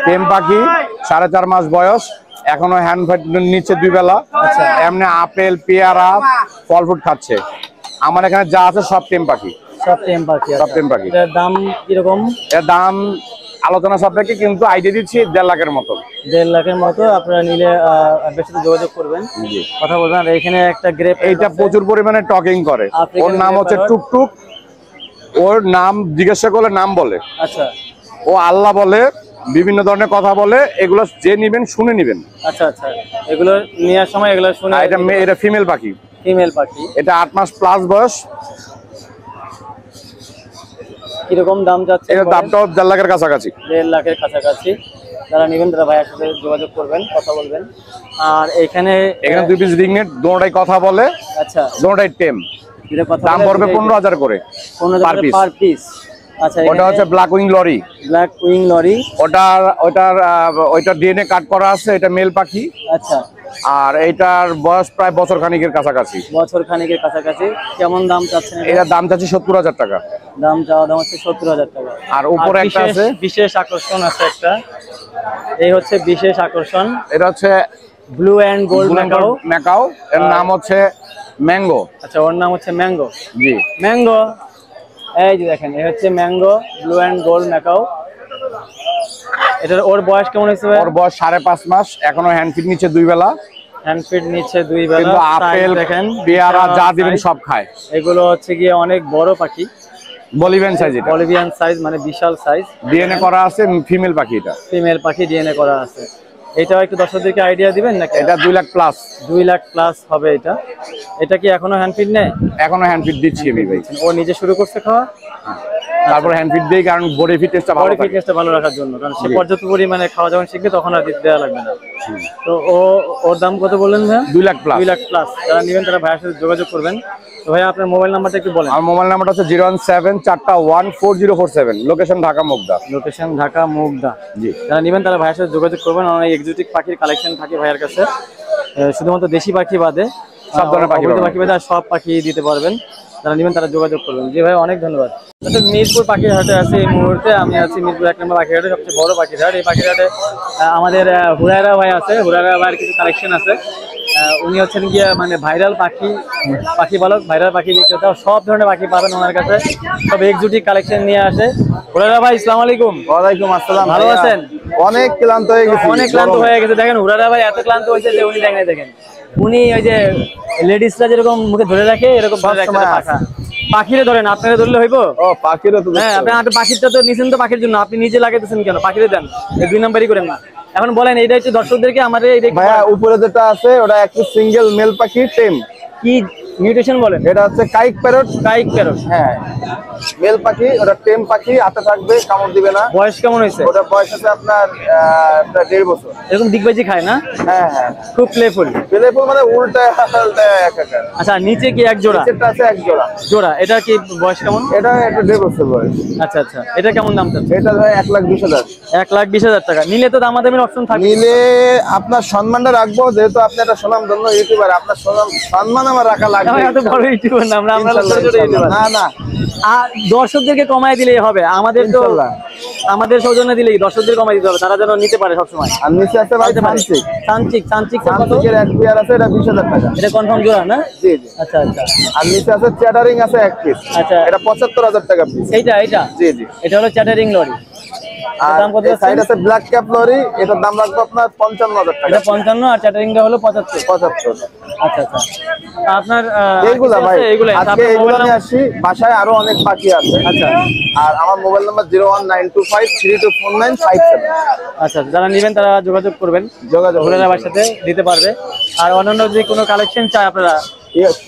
Speaker 3: টেম পাখি, 4.5 মাস বয়স, এখনো হ্যান্ড ফিড নিচ্ছে 2 বেলা। আচ্ছা, এমনি আপেল, পেয়ারা, ফল ফ্রুট খাচ্ছে। আমার এখানে যা আছে সব টেম পাখি।
Speaker 1: সব টেম পাখি।
Speaker 3: সব টেম পাখি।
Speaker 1: এটার দাম কিরকম?
Speaker 3: এর দাম আলোচনা সাপেক্ষে, কিন্তু আইডিয়া দিচ্ছি 1.5 লাখের মতো।
Speaker 1: 1.5 লাখের মতো। আপনারা নিলে বেশি যোগাযোগ করবেন, কথা বলবেন। আর এখানে একটা গ্রেপ,
Speaker 3: এইটা প্রচুর পরিমাণে টকিং করে। ওর নাম হচ্ছে টুকটুক। ওর নাম জিজ্ঞাসা করলে নাম বলে।
Speaker 1: আচ্ছা,
Speaker 3: ও আল্লাহ বলে, বিভিন্ন ধরনের কথা বলে। এগুলো যে নিবেন শুনে নিবেন।
Speaker 1: আচ্ছা আচ্ছা। এগুলো নেওয়ার সময় এগুলো শুনে।
Speaker 3: এটা ফিমেল পাখি। এটা 8 মাস প্লাস বয়স।
Speaker 1: কিরকম দাম যাচ্ছে?
Speaker 3: এর দামটাও 1.5 লাখের কাছাকাছি।
Speaker 1: 1.5 লাখের কাছাকাছি। যারা নেবেন তারা ভাইয়ের সাথে যোগাযোগ করবেন, কথা বলবেন। আর এখানে
Speaker 3: 2 পিস রিংনেট, দুটোটাই কথা বলে।
Speaker 1: আচ্ছা,
Speaker 3: দুটোটাই টেম।
Speaker 1: এটা কথা
Speaker 3: দাম পড়বে 15,000 করে
Speaker 1: 15,000 পার পিস। আচ্ছা,
Speaker 3: ওটা হচ্ছে black wing lorry.
Speaker 1: Black wing lorry.
Speaker 3: ওইটার ডিএনএ কাট করা আছে, এটা মেল পাখি।
Speaker 1: আচ্ছা,
Speaker 3: আর এইটার বয়স প্রায় বছর খানিকের কাছাকাছি।
Speaker 1: বছর খানিকের কাছাকাছি। কেমন দাম চাচ্ছেন?
Speaker 3: এটার দাম চাচ্ছি 70,000 টাকা।
Speaker 1: দাম চাওয়া দাম হচ্ছে 70,000 টাকা।
Speaker 3: আর উপরে একটা আছে,
Speaker 1: বিশেষ আকর্ষণ আছে একটা, এই হচ্ছে বিশেষ আকর্ষণ।
Speaker 3: এটা হচ্ছে
Speaker 1: ব্লু এন্ড গোল্ড
Speaker 3: ম্যাকাও, এর নাম হচ্ছে ম্যাঙ্গো।
Speaker 1: আচ্ছা, ওর নাম হচ্ছে ম্যাঙ্গো।
Speaker 3: জি,
Speaker 1: ম্যাঙ্গো। এই যে দেখেন, এই হচ্ছে mango blue and gold macaw. এটার ওর বয়স কেমন হয়েছে?
Speaker 3: ওর বয়স 5.5 মাস, এখনো হ্যান্ড ফিট নিচ্ছে 2 বেলা।
Speaker 1: হ্যান্ড ফিট নিচ্ছে 2 বেলা।
Speaker 3: কিন্তু আপেল
Speaker 1: দেখেন,
Speaker 3: পেয়ারা যা দিবেন সব খায়।
Speaker 1: এগুলো হচ্ছে গিয়ে অনেক বড় পাখি,
Speaker 3: বলিভিয়ান সাইজ। এটা
Speaker 1: বলিভিয়ান সাইজ, মানে বিশাল সাইজ।
Speaker 3: ডিএনএ করা আছে ফিমেল পাখি। এটা
Speaker 1: ফিমেল পাখি, ডিএনএ করা আছে। এটাও একটু দর্শকদেরকে আইডিয়া দিবেন নাকি?
Speaker 3: এটা 2 লাখ প্লাস।
Speaker 1: 2 লাখ প্লাস হবে এটা। এটা কি এখনো হ্যান্ড ফিট নেয়?
Speaker 3: এখনো হ্যান্ড ফিট দিচ্ছি আমি ভাই।
Speaker 1: ও নিজে শুরু করছে খাওয়া?
Speaker 3: তারপর হ্যান্ড ফিট দেই, কারণ বডি ফিটনেসটা ভালো
Speaker 1: বডি
Speaker 3: থাকে।
Speaker 1: ফিটনেসটা ভালো রাখার জন্য, কারণ সে পর্যাপ্ত পরিমাণে খাওয়া যখন শিখবে তখন আর দিতে দেওয়া লাগবে না। তো ওর দাম কত বললেন ভাই?
Speaker 3: 2 লাখ প্লাস।
Speaker 1: 2 লাখ প্লাস। যারা নেবেন তারা ভাইয়ের সাথে যোগাযোগ করবেন। তো ভাই, আপনার মোবাইল নাম্বারটা একটু বলেন।
Speaker 3: আমার মোবাইল নাম্বারটা হচ্ছে 017414047, লোকেশন ঢাকা মুগদা।
Speaker 1: লোকেশন ঢাকা মুগদা।
Speaker 3: জি,
Speaker 1: যারা নেবেন তারা ভাইয়ের সাথে যোগাযোগ করবেন। অনেক এক্সোটিক পাখির কালেকশন থাকে ভাইয়ের কাছে, শুধুমাত্র দেশি পাখি বাদে
Speaker 3: সব ধরনের পাখি
Speaker 1: পাখি বাদে আর সব পাখি দিতে পারবেন। যারা নেবেন তারা যোগাযোগ করবেন। জি ভাই, অনেক ধন্যবাদ। আচ্ছা, মিরপুর পাখির হাটে আছে এই মুহূর্তে। আমি আছি মিরপুর 1 নম্বর পাখির হাটে, সবচেয়ে বড় পাখির হাট। এই পাখির হাটে আমাদের হুরায়রা ভাই আছে। হুরায়রা ভাইয়ের কিছু কালেকশন আছে। উনি হচ্ছেন গিয়ে মানে ভাইরাল পাখি পালক, ভাইরাল পাখি বিক্রেতা। সব ধরনের পাখি পাবেন ওনার কাছে, সব এক্সোটিক কালেকশন নিয়ে আসে। হুরায়রা ভাই, আসসালামু আলাইকুম।
Speaker 3: ওয়ালাইকুম আসসালাম।
Speaker 1: ভালো আছেন?
Speaker 3: অনেক ক্লান্ত হয়ে গেছি।
Speaker 1: অনেক ক্লান্ত হয়ে গেছে। দেখেন, হুরায়রা ভাই এত ক্লান্ত হয়েছে যে উনি দেখেন উনি ওই যে লেডিসরা যেরকম মুখে ধরে রাখে এরকম ধরে রাখছে পাখা। পাখিরে ধরেন, আপনারা ধরলে হইব?
Speaker 3: ও পাখিরও তো।
Speaker 1: হ্যাঁ, আপনি পাখিরটা তো নিছেন তো পাখির জন্য, আপনি নিজে লাগাইতেছেন কেন? পাখিরে দেন, এই 2 নাম্বারই করেন না। এখন বলেন, এইটা হচ্ছে দর্শকদেরকে আমাদের
Speaker 3: ভাইয়া উপরে যেটা আছে ওটা একটা সিঙ্গেল মেল পাখি, টেম।
Speaker 1: কি মিউটেশন বলেন?
Speaker 3: এটা হচ্ছে কাইক প্যারট।
Speaker 1: কাইক প্যারট,
Speaker 3: হ্যাঁ, মেল পাখি। ওটা টেম পাখি, হাতে থাকবে, কামড় দিবে না।
Speaker 1: বয়স কেমন হয়েছে?
Speaker 3: ওটা বয়স আছে আপনার 1.5 বছর।
Speaker 1: এরকম দিগবাজি খায় না?
Speaker 3: হ্যাঁ হ্যাঁ,
Speaker 1: খুব প্লেফুল।
Speaker 3: প্লেফুল মানে উল্টা একাকার।
Speaker 1: আচ্ছা, নিচে কি এক জোড়া?
Speaker 3: নিচেরটা আছে এক জোড়া।
Speaker 1: জোড়া। এটা কি বয়স কেমন?
Speaker 3: এটা 1.5 বছর বয়স।
Speaker 1: আচ্ছা আচ্ছা, এটা কেমন দাম চাচ্ছে?
Speaker 3: এটা ভাই 1,20,000।
Speaker 1: 1,20,000 টাকা। নিলে তো দামাদামির অপশন থাকে।
Speaker 3: নিলে আপনার সম্মানটা রাখবো, যেহেতু আপনি একটা সুনামধন্য ইউটিউবার, আপনার সম্মান আমার রাখা লাগবে।
Speaker 1: এত বড় ইউটিউবার না আমরা, আমরা ছোট ছোট ইউটিউবার।
Speaker 3: না না,
Speaker 1: আর দর্শকদেরকে কমায় দিলেই হবে। আমাদের তো আমাদের সৌজন্য দিলেই দর্শকদের কমাই দিতে হবে, তারা যেন নিতে পারে সবসময়।
Speaker 3: আর নিচে আছে ভাই সানচিক।
Speaker 1: সানচিক
Speaker 3: সানচিকের এক পেয়ার আছে, এটা 20,000 টাকা।
Speaker 1: এটা কনফার্ম জোড়া না?
Speaker 3: জি জি।
Speaker 1: আচ্ছা আচ্ছা।
Speaker 3: আর নিচে আছে চ্যাটারিং আছে এক পিস।
Speaker 1: আচ্ছা,
Speaker 3: এটা 75,000 টাকা পিস।
Speaker 1: এইটা
Speaker 3: জি জি।
Speaker 1: এটা হলো চ্যাটারিং লরি।
Speaker 3: আর
Speaker 1: দাম কত?
Speaker 3: সাইড আছে ব্ল্যাক ক্যাপ লরি, এটার দাম রাখবো আপনার 55,000 টাকা।
Speaker 1: এটা 55 আর চ্যাটারিংটা হলো 75।
Speaker 3: 75।
Speaker 1: আচ্ছা আচ্ছা। আপনার
Speaker 3: এইগুলা ভাই,
Speaker 1: এইগুলা
Speaker 3: আজকে এইগুলা নিয়ে আসি। বাসায় আরো অনেক পাখি আছে।
Speaker 1: আচ্ছা
Speaker 3: আর আমার মোবাইল নাম্বার 01925324957।
Speaker 1: আচ্ছা, যারা নেবেন তারা যোগাযোগ করবেন,
Speaker 3: যোগাযোগ
Speaker 1: হুরায়রার সাথে দিতে পারবে। আর অন্যান্য যদি কোনো কালেকশন চাই আপনারা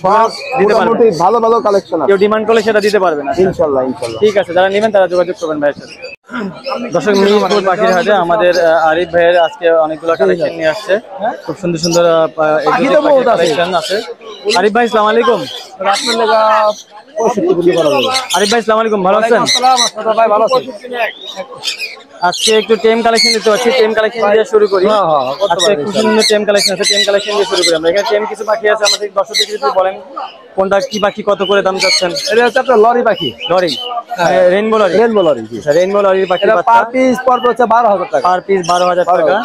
Speaker 3: সব
Speaker 1: দিতে পারবেন।
Speaker 3: মোটামুটি ভালো ভালো কালেকশন আছে।
Speaker 1: কেউ ডিমান্ড করলে সেটা দিতে পারবেন।
Speaker 3: ইনশাআল্লাহ ইনশাআল্লাহ।
Speaker 1: ঠিক আছে, যারা নেবেন তারা যোগাযোগ করবেন ভাইয়ের সাথে। দর্শক, মিরপুর পাখির হাটে আমাদের আরিফ ভাইয়ের আজকে অনেকগুলো কালেকশন নিয়ে আসছে। খুব সুন্দর সুন্দর কালেকশন আছে। আরিফ ভাই, আসসালামু আলাইকুম। আরিফ ভাই, আসসালামু আলাইকুম। ভালো আছেন? আজকে একটু টেম কালেকশন দিতে পারছি। টেম কালেকশন দিয়ে শুরু করি। আজকে খুব সুন্দর টেম কালেকশন আছে। টেম কালেকশন দিয়ে শুরু করি আমরা। এখানে টেম কিছু পাখি আছে, আমাদের দর্শকদের যদি বলেন কোনটা কি পাখি, কত করে দাম চাচ্ছেন?
Speaker 3: এটা হচ্ছে আপনার লরি পাখি।
Speaker 1: Lory, rainbow lory.
Speaker 3: Rainbow lory.
Speaker 1: Rainbow লরির পাখি
Speaker 3: পার পিস পড়বে হচ্ছে 12,000 টাকা।
Speaker 1: পার পিস 12,000 টাকা।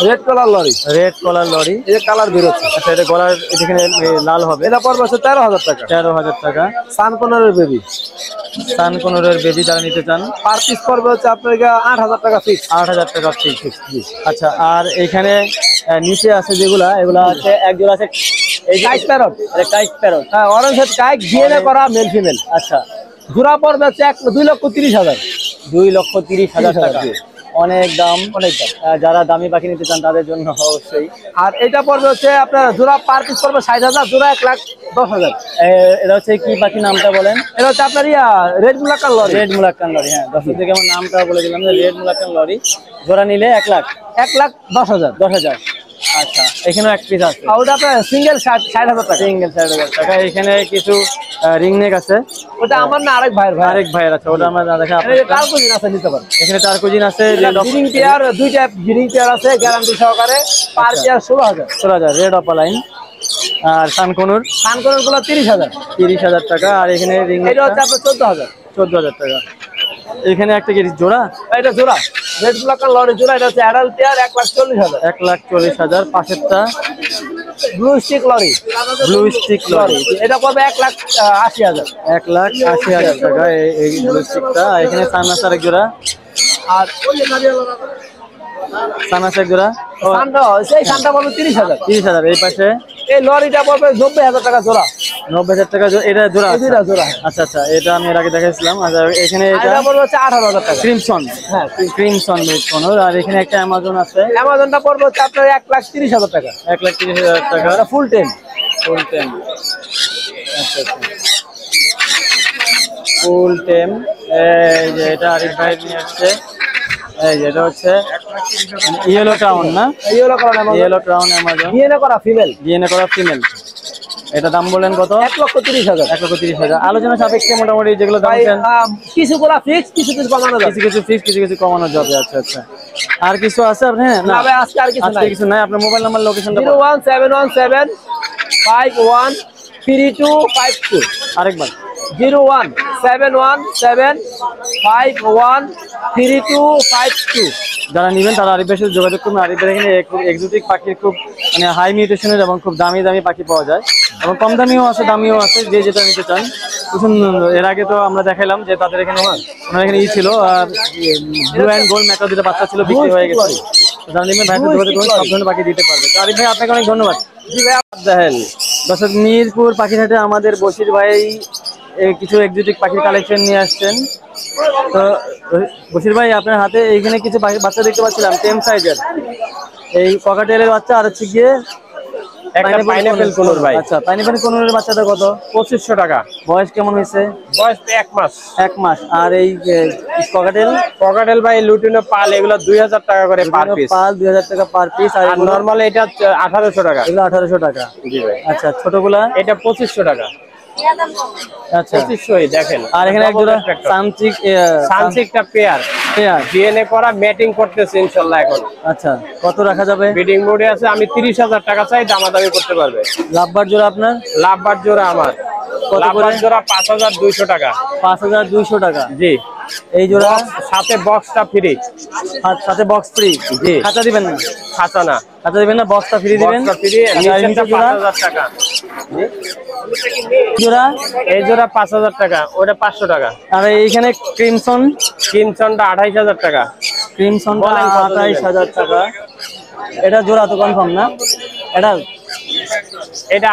Speaker 3: Red colour lory.
Speaker 1: Red collar lory.
Speaker 3: এই যে কালার বের হচ্ছে।
Speaker 1: আচ্ছা, এটা গলার এখানে লাল হবে।
Speaker 3: এটা পড়বে হচ্ছে 13,000 টাকা।
Speaker 1: 13,000 টাকা।
Speaker 3: সানকোনারের বেবি।
Speaker 1: সানকোনরের বেবি যারা নিতে চান,
Speaker 3: পার পিস পড়বে হচ্ছে আপনার 8,000 টাকা ফিক্স।
Speaker 1: 8,000 টাকা ফিক্স। আচ্ছা, আর এখানে নিচে আছে যেগুলা, এগুলা হচ্ছে এক জোড়া আছে এই যে
Speaker 3: কাইক প্যারট।
Speaker 1: কাইক প্যারট।
Speaker 3: হ্যাঁ, অরেঞ্জ হেড কাইক, ডিএনএ করা, মেল ফিমেল।
Speaker 1: আচ্ছা,
Speaker 3: জোড়া পড়বে হচ্ছে 2,30,000।
Speaker 1: 2,30,000 টাকা। অনেক দাম, অনেক দাম। যারা দামি পাখি নিতে চান তাদের জন্য অবশ্যই।
Speaker 3: আর এটা পড়বে হচ্ছে আপনার জোড়া পার পিস পড়বে 60,000, জোড়া 1,10,000।
Speaker 1: এটা হচ্ছে কি পাখি, নামটা বলেন?
Speaker 3: এটা হচ্ছে আপনার রেড মুলাক্কান লরি।
Speaker 1: Red মুলাক্কান lorry. হ্যাঁ, দর্শকদেরকে আমার নামটা বলে দিলাম যে রেড মুলাক্কান লরি। জোড়া নিলে 1,10,000।
Speaker 3: 1,10,000।
Speaker 1: 10,000। আচ্ছা, এখানেও এক পিস আছে।
Speaker 4: আর ওটা আপনার সিঙ্গেল 60,000 টাকা।
Speaker 1: সিঙ্গেল 60,000 টাকা। এখানে কিছু রিং নেক আছে।
Speaker 4: ওটা আমার না, আরেক ভাইয়ের ভাই।
Speaker 1: আরেক ভাইয়ের আছে, ওটা আমরা দেখা
Speaker 4: টার্কুজিন আছে, নিতে পারেন।
Speaker 1: এখানে টার্কুজিন আছে,
Speaker 4: ব্রিডিং পেয়ার, দুইটা ব্রিডিং পেয়ার আছে গ্যারান্টি সহকারে, পার পেয়ার 16,000।
Speaker 1: 16,000 red opaline. আর সানকনুর
Speaker 4: কানকনের গুলো 30,000।
Speaker 1: 30,000 টাকা। আর এখানে রিং
Speaker 4: এটা হচ্ছে আপনার 14,000।
Speaker 1: 14,000 টাকা। এখানে একটা কি জোড়া?
Speaker 4: এটা জোড়া রেড ব্ল্যাক আর লরি জোড়া। এটা হচ্ছে অ্যাডাল্ট পেয়ার, 1,40,000।
Speaker 1: 1,40,000। পাশেরটা
Speaker 4: blue stick lory.
Speaker 1: Blue stick lory,
Speaker 4: এটা পড়বে 1,80,000।
Speaker 1: 1,80,000 টাকা এই ব্লু স্টিকটা। এখানে সানাস আরেক জোড়া।
Speaker 4: আর
Speaker 1: সানাস এক জোড়া
Speaker 4: সানটা, সেই সানটা পড়বে 30,000।
Speaker 1: 30,000। এই পাশে
Speaker 4: এই লরিটা পড়বে 90,000 টাকা জোড়া।
Speaker 1: 90,000 টাকা এটা জোড়া।
Speaker 4: এই দুইটা জোড়া।
Speaker 1: আচ্ছা আচ্ছা, এটা আমি এর আগে দেখাইছিলাম। আচ্ছা, এখানে
Speaker 4: আর এটা পড়বে হচ্ছে 18,000 টাকা।
Speaker 1: ক্রিমসন।
Speaker 4: হ্যাঁ,
Speaker 1: ক্রিমসন মিল্ক কর্নার। আর এখানে একটা অ্যামাজন আছে,
Speaker 4: অ্যামাজনটা পড়বে হচ্ছে আপনার 1,30,000 টাকা।
Speaker 1: 1,30,000 টাকা।
Speaker 4: এটা ফুল টেম।
Speaker 1: ফুল টেম। আচ্ছা আচ্ছা, ফুল টেম। এই যে এটা আরিফ ভাই নিয়ে আসছে। এই যে এটা হচ্ছে ইয়েলো টাউন না?
Speaker 4: ইয়েলো করা Amazon.
Speaker 1: Yellow town Amazon,
Speaker 4: DNA করা ফিমেল।
Speaker 1: ডিএনএ করা ফিমেল। এটা দাম বলেন কত?
Speaker 4: 1,30,000।
Speaker 1: 1,30,000। আলোচনা সাপেক্ষে মোটামুটি যেগুলো দাম
Speaker 4: ভাই, কিছু গুলা ফিক্স, কিছু কিছু কমানো যাবে।
Speaker 1: কিছু কিছু ফিক্স, কিছু কিছু কমানো যাবে। আচ্ছা আচ্ছা, আর কিছু আছে আপনি?
Speaker 4: না ভাই, আজকে আর কিছু
Speaker 1: আজকে
Speaker 4: নাই।
Speaker 1: কিছু নাই। আপনার মোবাইল নাম্বার, লোকেশনটা
Speaker 4: 01717513252।
Speaker 1: আরেকবার।
Speaker 4: 01717513252।
Speaker 1: যারা নেবেন তারা আরিফ ভাইয়ের সাথে যোগাযোগ করবেন। আরিফ ভাই এখানে খুব এক্সোটিক পাখির, খুব মানে হাই মিউটেশনের এবং খুব দামি দামি পাখি পাওয়া যায়, এবং কম দামিও আছে, দামিও আছে, যে যেটা নিতে চান। এর আগে তো আমরা দেখাইলাম যে তাদের এখানে ওনার এখানে ছিল ব্লু অ্যান্ড গোল্ড ম্যাকাও দুটো বাচ্চা ছিল, বিক্রি হয়ে গেছে। যারা নেবেন ভাইয়ের সাথে যোগাযোগ করুন, সব ধরনের পাখি দিতে পারবে। তো আরিফ ভাই আপনাকে অনেক ধন্যবাদ। দেখেন দর্শক, মিরপুর পাখিরহাটে আমাদের বশির ভাই কিছু এক্সোটিক পাখির কালেকশন নিয়ে আসছেন। তো বশির ভাই, আপনার হাতে এইখানে কিছু বাচ্চা দেখতে পাচ্ছিলাম টেম সাইজের, এই ককাটেলের বাচ্চা, আর হচ্ছে গিয়ে
Speaker 2: পাইনাপেল কোনোর ভাই।
Speaker 1: আচ্ছা, পাইনাপেল কোনোর বাচ্চাটা কত?
Speaker 2: 2500 টাকা।
Speaker 1: বয়স কেমন হয়েছে?
Speaker 2: বয়স 1 মাস।
Speaker 1: 1 মাস। আর এই ককাটেল?
Speaker 2: ককাটেল ভাই লুটিনো পাল, এগুলো 2000 টাকা করে পার পিস।
Speaker 1: পাল 2000 টাকা পার পিস। আর
Speaker 2: আর নরমাল এটা 1800 টাকা।
Speaker 1: এগুলো 1800 টাকা।
Speaker 2: জি ভাই।
Speaker 1: আচ্ছা, ছোটগুলা?
Speaker 2: এটা 2500 টাকা।
Speaker 1: আচ্ছা,
Speaker 2: 2500 দেখেন।
Speaker 1: আর এখানে এক জোড়া সানচিক,
Speaker 2: সানচিকটা পেয়ার ডিএনএ করা, ম্যাটিং করতেছে ইনশাআল্লাহ এখন।
Speaker 1: আচ্ছা, কত রাখা যাবে?
Speaker 2: ব্রিডিং মোডে আছে। আমি 30,000 টাকা চাই, দামাদামি করতে পারবে।
Speaker 1: লাভবার জোড়া আপনার?
Speaker 2: লাভবার জোড়া আমার, লাভবার জোড়া 5,200 টাকা।
Speaker 1: 5,200 টাকা।
Speaker 2: জি।
Speaker 1: এই জোড়া
Speaker 2: সাথে বক্সটা ফ্রি।
Speaker 1: সাথে বক্স ফ্রি?
Speaker 2: জি।
Speaker 1: খাঁচা দিবেন না?
Speaker 2: খাঁচা না,
Speaker 1: খাঁচা দিবেন না, বক্সটা ফ্রি দিবেন।
Speaker 2: বক্সটা ফ্রি। নিচেরটা 5,000 টাকা।
Speaker 1: জোড়া?
Speaker 2: এই জোড়া 5,000 টাকা, ওটা 500 টাকা।
Speaker 1: আর এইখানে ক্রিমসন?
Speaker 2: ক্রিমসনটা 28,000 টাকা।
Speaker 1: ক্রিমসনটা 28,000 টাকা। এটা জোড়া তো কনফার্ম না? এটা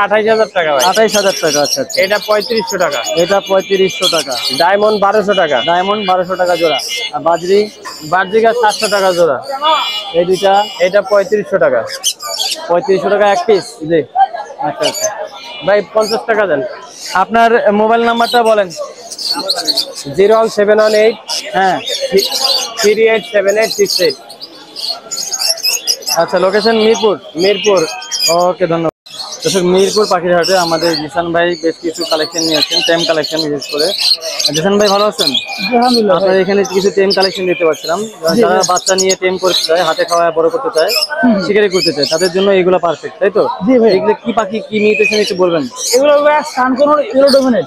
Speaker 2: 28,000 টাকা ভাই।
Speaker 1: 28,000 টাকা। আচ্ছা আচ্ছা,
Speaker 2: এটা 3500 টাকা।
Speaker 1: এটা 3500 টাকা।
Speaker 2: ডায়মন্ড 1200 টাকা।
Speaker 1: ডায়মন্ড 1200 টাকা জোড়া। আর বাজরি?
Speaker 2: বার্জিকা 700 টাকা জোড়া।
Speaker 1: এই দুইটা?
Speaker 2: এটা 3500 টাকা।
Speaker 1: 3500 টাকা এক পিস?
Speaker 2: জি।
Speaker 1: আচ্ছা আচ্ছা
Speaker 2: ভাই 50 টাকা দেন।
Speaker 1: আপনার মোবাইল নাম্বারটা বলেন।
Speaker 2: 01718
Speaker 1: হ্যাঁ,
Speaker 2: 387868।
Speaker 1: আচ্ছা, লোকেশন মিরপুর?
Speaker 2: মিরপুর।
Speaker 1: ওকে, ধন্যবাদ। দর্শক, মিরপুর পাখিরহাটে আমাদের জিসান ভাই বেশ কিছু কালেকশন নিয়ে আসছেন, টেম কালেকশন বিশেষ করে। জিসান ভাই ভালো আছেন? আপনার এখানে কিছু টেম কালেকশন দেখতে পাচ্ছিলাম। যারা বাচ্চা নিয়ে টেম করতে চায়, হাতে খাওয়ায় বড় করতে চায়, শিকারি করতে চায়, তাদের জন্য এগুলো পারফেক্ট, তাই তো? এগুলো কি পাখি, কি মিউটেশন একটু বলবেন?
Speaker 4: এগুলো সানকোনোর yellow dominate.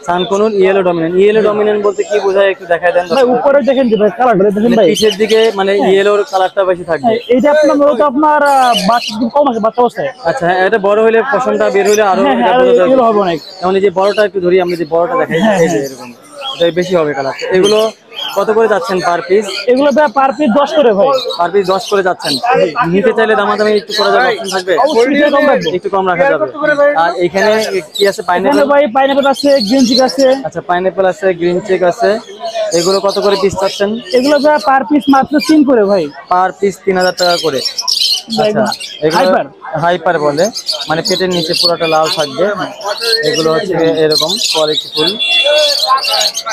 Speaker 1: সানকনুর yellow dominant. Yellow dominant বলতে কি বোঝায় একটু দেখায় দেন।
Speaker 4: ভাই উপরে দেখেন যে ভাই কালারটা দেখেন ভাই,
Speaker 1: পিঠের দিকে মানে ইয়েলোর কালারটা বেশি থাকবে।
Speaker 4: এইটা আপনার মূলত আপনার বাচ্চা কম আছে, বাচ্চা অবস্থায়।
Speaker 1: আচ্ছা, হ্যাঁ, এটা বড় হলে পশমটা বের হলে আরো
Speaker 4: হ্যাঁ, এগুলো হবে অনেক।
Speaker 1: যেমন এই যে বড়টা একটু ধরি, আমরা যে বড়টা দেখাই, এই যে এরকম, এটা বেশি হবে কালার। এগুলো কত করে যাচ্ছেন পার পিস?
Speaker 4: এগুলো ভাই পার পিস 10 করে ভাই।
Speaker 1: পার পিস 10 করে যাচ্ছেন। নিতে চাইলে দামাদামি একটু করা যাবে, অপশন থাকবে?
Speaker 4: অবশ্যই কম রাখবো।
Speaker 1: একটু কম রাখা যাবে। আর এখানে কি আছে? পাইনাপল?
Speaker 4: এখানে ভাই পাইনাপল আছে, গ্রিন চিক আছে।
Speaker 1: আচ্ছা, পাইনাপল আছে, গ্রিন চেক আছে। এগুলো কত করে পিস চাচ্ছেন?
Speaker 4: এগুলো ভাই পার পিস মাত্র 3 করে ভাই।
Speaker 1: পার পিস 3000 টাকা করে। আচ্ছা, এগুলো
Speaker 4: হাইপার।
Speaker 1: হাইপার বলে, মানে পেটের নিচে পুরোটা লাল থাকবে। এগুলো হচ্ছে এরকম কোয়ালিটি ফুল।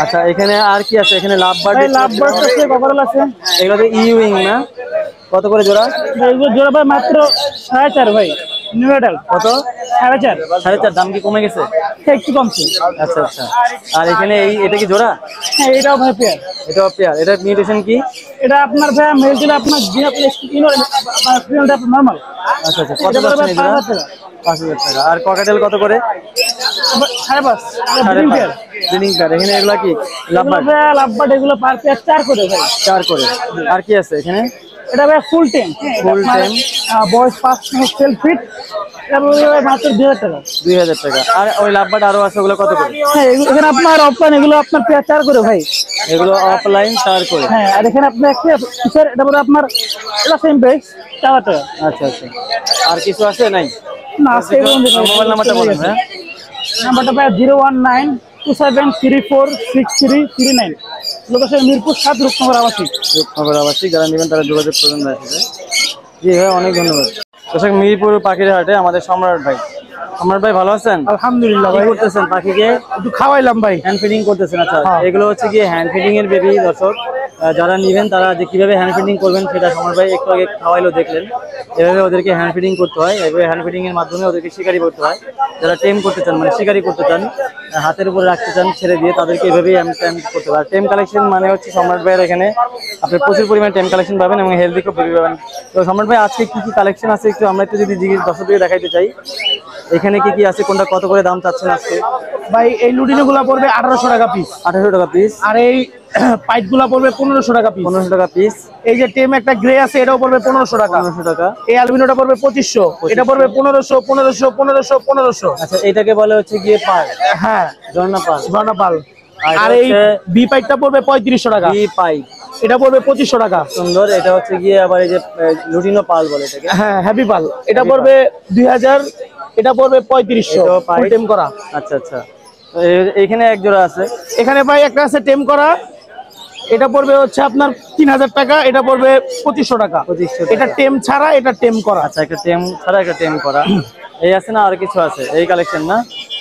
Speaker 1: আচ্ছা, এখানে আর কি আছে? এখানে লাভবার্ড?
Speaker 4: ভাই লাভ বার্ড আছে, কপারল আছে।
Speaker 1: এগুলো তো ইউইং না? কত করে জোড়া?
Speaker 5: এগুলো জোড়া ভাই মাত্র 4.5 ভাই, নিউ অ্যাডাল্ট।
Speaker 1: কত?
Speaker 5: 4.5।
Speaker 1: 4.5। দাম কি কমে গেছে?
Speaker 5: একটু কমছে।
Speaker 1: আচ্ছা আচ্ছা। আর এখানে এটা কি জোড়া?
Speaker 5: হ্যাঁ, এটাও ভাই পেয়ার।
Speaker 1: এটাও পেয়ার। এটার মিউটেশন কি?
Speaker 5: এটা আপনার ভাই মেল দিলে আপনার নরমাল।
Speaker 1: আচ্ছা আচ্ছা। কত যাচ্ছেন এই জোড়া? 5,000 টাকা। আর ককাটেল কত করে?
Speaker 5: 5.5। Breeding pair.
Speaker 1: Breeding pair. এখানে এগুলা কি লাভবার্ড?
Speaker 5: লাভবার্ড এগুলো পার পেয়ার 4 করে ভাই।
Speaker 1: 4 করে। আর কি আছে এখানে?
Speaker 5: এটা ভাই ফুল টেম।
Speaker 1: ফুল টেম।
Speaker 5: বয়স 5 সেল ফিট। এবং মাত্র 2,000 টাকা।
Speaker 1: 2,000 টাকা। আর ওই লাভবার্ড আরো আছে, ওগুলো কত করে?
Speaker 5: হ্যাঁ, এখানে আপনার অফলাইন এগুলো আপনার পেয়ার 4 করে ভাই।
Speaker 1: এগুলো অফলাইন 4 করে।
Speaker 5: হ্যাঁ, আর এখানে আপনার একটা ফিচার, এটা বলে আপনার এটা সেম প্রাইস 4 টাকা।
Speaker 1: আচ্ছা আচ্ছা। আর কিছু আছে নাই?
Speaker 5: না, আছে।
Speaker 1: মোবাইল নাম্বারটা বলেন ভাই।
Speaker 5: নাম্বারটা ভাই 01927346339। লোকেশন মিরপুর 7, রূপনগর আবাসিক।
Speaker 1: রূপনগর আবাসিক। যারা নেবেন তারা যোগাযোগ করবেন ভাই সাথে। জি ভাই, অনেক ধন্যবাদ। দর্শক, মিরপুর পাখির হাটে আমাদের সম্রাট ভাই। সম্রাট ভাই ভালো আছেন?
Speaker 5: আলহামদুলিল্লাহ
Speaker 1: কি
Speaker 5: ভাই।
Speaker 1: করতেছেন? পাখিকে
Speaker 5: একটু খাওয়াইলাম ভাই।
Speaker 1: হ্যান্ড ফিডিং করতেছেন? আচ্ছা, এগুলো হচ্ছে গিয়ে হ্যান্ড ফিডিং এর বেবি। দর্শক, যারা নেবেন তারা যে কিভাবে হ্যান্ড ফিডিং করবেন সেটা সম্রাট ভাই একটু আগে খাওয়াইলো, দেখলেন। এভাবে ওদেরকে হ্যান্ড ফিডিং করতে হয়। এভাবে হ্যান্ড ফিডিং এর মাধ্যমে ওদেরকে শিকারি করতে হয়। যারা টেম করতে চান, মানে শিকারি করতে চান, হাতের উপরে রাখতে চান ছেড়ে দিয়ে, তাদেরকে এভাবেই টেম করতে হয়। টেম কালেকশন মানে হচ্ছে সম্রাট ভাইয়ের এখানে আপনি প্রচুর পরিমাণে টেম কালেকশন পাবেন এবং হেলদি খুব বেবি পাবেন। তো সম্রাট ভাই, আজকে কি কি কালেকশন আছে একটু আমরা একটু যদি দর্শকদের দেখাইতে চাই, এখানে কি কি আছে, কোনটা কত করে দাম চাচ্ছেন আজকে?
Speaker 5: ভাই এই লুডিনো গুলা পড়বে 1800 টাকা পিস।
Speaker 1: 1800 টাকা পিস।
Speaker 5: আর এই পাইট গুলা পড়বে 1500 টাকা পিস।
Speaker 1: 1500 টাকা পিস।
Speaker 5: এই যে টেম একটা গ্রে আছে, এটাও পড়বে 1500 টাকা।
Speaker 1: 1500 টাকা।
Speaker 5: এই অ্যালবিনোটা পড়বে 2500। এটা পড়বে 1500 1500 1500 1500।
Speaker 1: আচ্ছা, এটাকে বলে হচ্ছে গিয়ে পাল।
Speaker 5: হ্যাঁ,
Speaker 1: ঝর্ণা পাল।
Speaker 5: ঝর্ণা পাল।
Speaker 1: আর
Speaker 5: আর এই বি পাইটটা পড়বে 3500 টাকা।
Speaker 1: বি পাইপ।
Speaker 5: এটা পড়বে 2500 টাকা।
Speaker 1: সুন্দর। এটা হচ্ছে গিয়ে আবার এই যে লুটিনো পাল বলে এটাকে।
Speaker 5: হ্যাঁ, হ্যাপি পাল। এটা পড়বে 2000। এটা পড়বে 3500
Speaker 1: এটাও পাইপ।
Speaker 5: ফুল টেম করা।
Speaker 1: আচ্ছা আচ্ছা। তো এখানে এক জোড়া আছে।
Speaker 5: এখানে ভাই একটা আছে টেম করা, এটা পড়বে হচ্ছে আপনার 3000 টাকা। এটা পড়বে 2500 টাকা।
Speaker 1: 2500 টাকা।
Speaker 5: এটা টেম ছাড়া, এটা টেম করা।
Speaker 1: আচ্ছা, একটা টেম ছাড়া একটা টেম করা। এই আছে না, আর কিছু আছে এই কালেকশন না?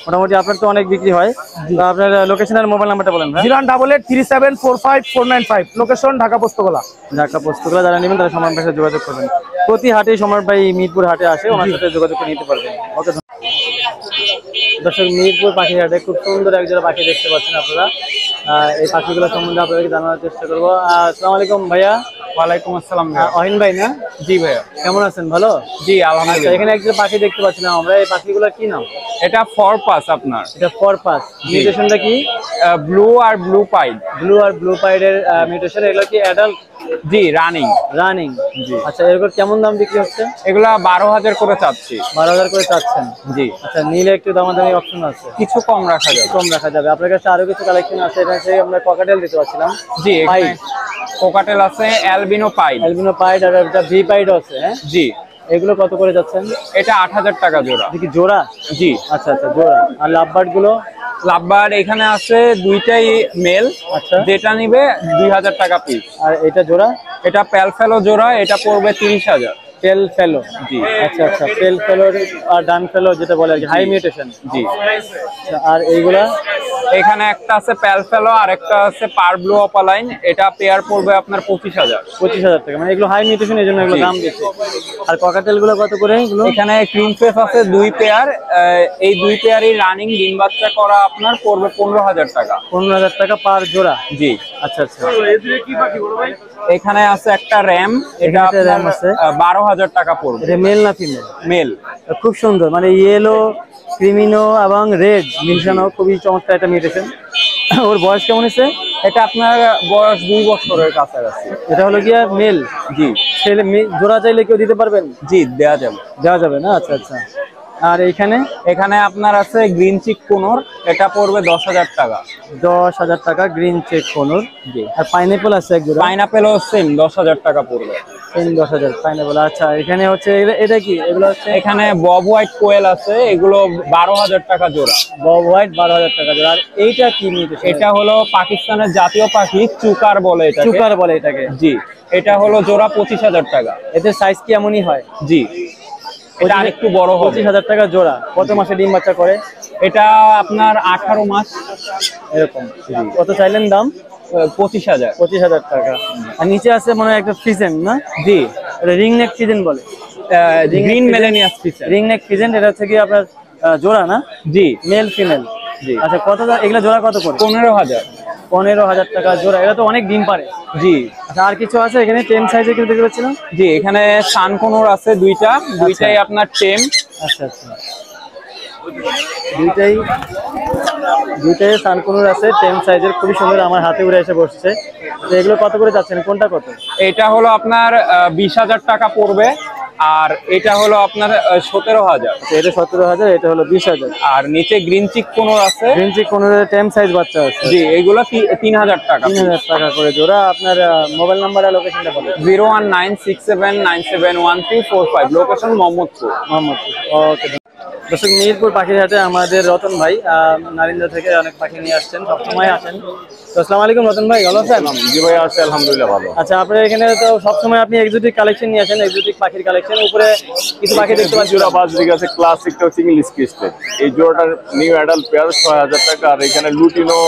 Speaker 1: মোটামুটি আপনার তো অনেক বিক্রি হয়। তো আপনার লোকেশন আর মোবাইল নাম্বারটা বলেন ভাই।
Speaker 5: 01837454945। লোকেশন ঢাকা পোস্তগোলা।
Speaker 1: ঢাকা পোস্তগোলা। যারা নেবেন তারা সম্রাট ভাইয়ের সাথে যোগাযোগ করবেন। প্রতি হাটে সম্রাট ভাই মিরপুর হাটে আসে, ওনার সাথে যোগাযোগ করে নিতে পারবেন। ওকে দর্শক, মিরপুর পাখির হাটে খুব সুন্দর এক জোড়া পাখি দেখতে পাচ্ছেন আপনারা। এই পাখিগুলো সম্বন্ধে আপনাদেরকে জানানোর চেষ্টা করবো। আসসালামু আলাইকুম ভাইয়া।
Speaker 2: ওয়ালাইকুম আসসালাম।
Speaker 1: অহিন ভাই না?
Speaker 2: জি ভাইয়া।
Speaker 1: কেমন আছেন? ভালো?
Speaker 2: জি
Speaker 1: আচ্ছা,
Speaker 2: আলহামদুলিল্লাহ।
Speaker 1: এখানে একটা পাখি দেখতে পাচ্ছিলাম আমরা। এই পাখিগুলো কি নাম?
Speaker 2: এটা ফরপাস আপনার।
Speaker 1: এটা ফরপাস। মিউটেশনটা কি?
Speaker 2: ব্লু আর ব্লু পাইড।
Speaker 1: ব্লু আর ব্লু পাইডের মিউটেশন। এগুলো কি অ্যাডাল্ট?
Speaker 2: জি, রানিং।
Speaker 1: রানিং।
Speaker 2: জি।
Speaker 1: আচ্ছা, এরকম কেমন দাম বিক্রি হচ্ছে?
Speaker 2: এগুলা 12,000 করে চাচ্ছি।
Speaker 1: 12,000 করে চাচ্ছেন?
Speaker 2: জি।
Speaker 1: আচ্ছা, নিলে একটু দামাদামি অপশন আছে?
Speaker 2: কিছু কম রাখা যাবে।
Speaker 1: কম রাখা যাবে। আপনার কাছে আরো কিছু কালেকশন আছে? এটা হচ্ছে আমরা ককাটেল দিতে পারছিলাম।
Speaker 2: জি,
Speaker 1: পাইড।
Speaker 2: কোকাটেল আছে, অ্যালবিনো পাইড।
Speaker 1: অ্যালবিনো পাইড আর একটা ভি পাইড আছে। হ্যাঁ,
Speaker 2: জি।
Speaker 1: এগুলো কত করে যাচ্ছেন?
Speaker 2: এটা 8,000 টাকা জোড়া।
Speaker 1: এটা কি জোড়া?
Speaker 2: জি।
Speaker 1: আচ্ছা আচ্ছা, জোড়া। আর লাভবার্ড গুলো?
Speaker 2: লাভবার্ড এখানে আছে দুইটাই মেল।
Speaker 1: আচ্ছা।
Speaker 2: যেটা নিবে 2000 টাকা পিস।
Speaker 1: আর এটা জোড়া?
Speaker 2: এটা প্যালফেলো জোড়া, এটা পড়বে 30,000।
Speaker 1: পেল ফেলো।
Speaker 2: জি।
Speaker 1: আচ্ছা আচ্ছা, পেল ফেলো আর ডান ফেলো যেটা বলে আর কি, হাই মিউটেশন।
Speaker 2: জি।
Speaker 1: আর এইগুলা?
Speaker 2: এখানে একটা আছে প্যালফেলো আর একটা আছে পার ব্লু অপালাইন। এটা পেয়ার পড়বে আপনার 25,000।
Speaker 1: 25,000 টাকা। মানে এগুলো হাই মিউটেশন, এই জন্য এগুলো দাম বেশি। আর ককাটেল গুলো কত করে এগুলো?
Speaker 2: এখানে ক্রিম ফেস আছে 2 পেয়ার। এই 2 পেয়ারই রানিং ডিম বাচ্চা করা আপনার পড়বে 15,000 টাকা।
Speaker 1: 15,000 টাকা পার জোড়া?
Speaker 2: জি।
Speaker 1: আচ্ছা আচ্ছা।
Speaker 2: এখানে আছে একটা র্যাম, এটা
Speaker 1: এখানে র্যাম আছে
Speaker 2: 12,000 টাকা পড়বে।
Speaker 1: এটা মেল না ফিমেল?
Speaker 2: মেল।
Speaker 1: খুব সুন্দর, মানে ইয়েলো, ক্রিমিনো এবং রেড মিশানো, খুবই চমৎকার একটা মিউটেশন। ওর বয়স কেমন হয়েছে?
Speaker 2: এটা আপনার বয়স 2 বছরের কাছাকাছি।
Speaker 1: এটা হলো গিয়া মেল?
Speaker 2: জি।
Speaker 1: ছেলে জোড়া চাইলে কেউ দিতে পারবেন?
Speaker 2: জি, দেওয়া যাবে।
Speaker 1: দেওয়া যাবে না? আচ্ছা আচ্ছা। আর এখানে
Speaker 2: আপনার আছে গ্রিন চিক কোনর, এটা পড়বে 10,000 টাকা।
Speaker 1: 10,000 টাকা গ্রিন চেক কোনর।
Speaker 2: জি।
Speaker 1: আর পাইনাপল আছে এক জোড়া?
Speaker 2: পাইনাপেলও সেম 10,000 টাকা পড়বে।
Speaker 1: 10,000 পাইনাপল। আচ্ছা, এখানে হচ্ছে এটা কি? এগুলো হচ্ছে
Speaker 2: এখানে বব হোয়াইট কোয়েল আছে, এগুলো 12,000 টাকা জোড়া।
Speaker 1: বব হোয়াইট 12,000 টাকা জোড়া। আর এইটা কি মিউটেশন?
Speaker 2: এটা হলো পাকিস্তানের জাতীয় পাখি, চুকার বলে এটাকে।
Speaker 1: চুকার বলে এটাকে?
Speaker 2: জি। এটা হলো জোড়া 25,000 টাকা।
Speaker 1: এদের সাইজ কি এমনই হয়?
Speaker 2: জি। এটা আরেকটু বড় হবে।
Speaker 1: 25,000 টাকা জোড়া। কত মাসে ডিম বাচ্চা করে?
Speaker 2: এটা আপনার 18 মাস
Speaker 1: এরকম। কত চাইলেন দাম?
Speaker 2: 25,000।
Speaker 1: 25,000 টাকা। আর নিচে আছে মনে হয় একটা ফ্রিজেন না?
Speaker 2: জি।
Speaker 1: এটা রিং নেক ফিজেন্ট বলে।
Speaker 2: Green melanistic feature.
Speaker 1: Ring neck pheasant, এটা হচ্ছে কি আপনার জোড়া না?
Speaker 2: জি
Speaker 1: মেল ফিমেল।
Speaker 2: জি।
Speaker 1: আচ্ছা, কত এগুলা জোড়া কত করে?
Speaker 2: 15,000।
Speaker 1: 15,000 টাকা জোড়া। এটা তো অনেক ডিম পারে।
Speaker 2: জি
Speaker 1: আচ্ছা, আর কিছু আছে এখানে? টেম সাইজে কিছু দেখতে পাচ্ছিলাম।
Speaker 2: জি, এখানে সানকোনোর আছে দুইটাই আপনার টেম।
Speaker 1: আচ্ছা আচ্ছা, দুইটাই সানকুনুর আছে, টেম সাইজের, খুবই সুন্দর। আমার হাতে উড়ে এসে বসছে। তো এগুলো কত করে যাচ্ছেন? কোনটা কত?
Speaker 2: এটা হলো আপনার 20,000 টাকা পড়বে, আর এটা হলো আপনার 17,000।
Speaker 1: এটা 17,000, এটা হলো 20,000।
Speaker 2: আর নিচে গ্রিন চিক কোনো আছে।
Speaker 1: গ্রিন চিক কোনো টেম সাইজ বাচ্চা আছে।
Speaker 2: জি, এগুলো 3,000 টাকা।
Speaker 1: 3,000 টাকা করে জোড়া। আপনার মোবাইল নাম্বার আর লোকেশনটা বলুন।
Speaker 2: 01967971345, লোকেশন মোহাম্মদপুর।
Speaker 1: মোহাম্মদপুর। ওকে। দর্শক, মিরপুর পাখির হাটে আমাদের রতন ভাই নারিন্দা থেকে অনেক পাখি নিয়ে আসছেন, সবসময় আসেন। তো আসসালামু আলাইকুম রতন ভাই, ভালো আছেন?
Speaker 3: জি ভাই, আছে আলহামদুলিল্লাহ ভালো।
Speaker 1: আচ্ছা, আপনার এখানে তো সবসময় আপনি এক্সোটিক কালেকশন নিয়ে আসেন, এক্সোটিক পাখির কালেকশন। উপরে কিছু পাখি দেখতে পাচ্ছি।
Speaker 3: জোড়া বাজরিক আছে, ক্লাসিকটা হচ্ছে ইংলিশ ক্রিস্টেড। এই জোড়াটার নিউ অ্যাডাল্ট পেয়ার 6,000 টাকা। আর এখানে লুটিনো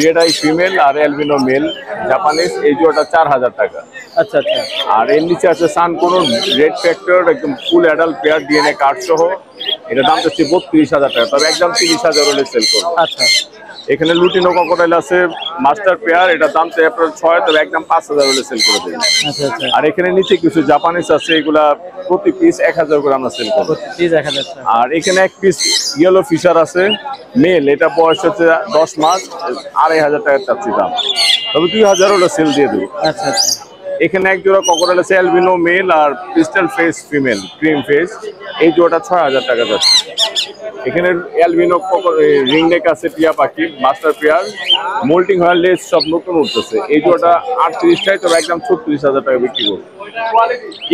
Speaker 3: রেড আই ফিমেল আর অ্যালবিনো মেল জাপানিজ, এই জোড়াটা 4,000 টাকা।
Speaker 1: আচ্ছা আচ্ছা।
Speaker 3: আর এর নিচে আছে সানকোনোর রেড ফ্যাক্টর, একদম full adult pair, DNA card সহ। এটা দাম হচ্ছে 32,000 টাকা, তবে একদম 30,000 হলে সেল করবো।
Speaker 1: আচ্ছা
Speaker 3: এখানে লুটিনো ক্রোকোডাইল আছে মাস্টার পেয়ার, এটা দাম চাই আপনার 6, তবে একদম 5,000 হলে সেল করে দেবেন।
Speaker 1: আচ্ছা আচ্ছা।
Speaker 3: আর এখানে নিচে কিছু জাপানিজ আছে, এগুলা প্রতি পিস 1,000 করে আমরা সেল করবো।
Speaker 1: প্লিজ 1,000 টাকা।
Speaker 3: আর এখানে এক পিস ইয়েলো ফিশার আছে মেল, এটা বয়স হচ্ছে 10 মাস, 2,500 টাকা চাচ্ছি দাম, তবে 2,000 হলে সেল দিয়ে দেবো।
Speaker 1: আচ্ছা আচ্ছা।
Speaker 3: এখানে এক জোড়া ক্রোকোডাইল আছে অ্যালবিনো মেল আর crystal face female cream face, এই জোড়াটা 6,000 টাকা যাচ্ছে। এখানে অ্যালবিনো রিং নেক আছে টিয়া পাখি মাস্টার পেয়ার, মোল্টিং হওয়ার লেস সব নতুন উঠতেছে, এই জোড়াটা 38টায়, তবে একদম 36,000 টাকা বিক্রি করবো।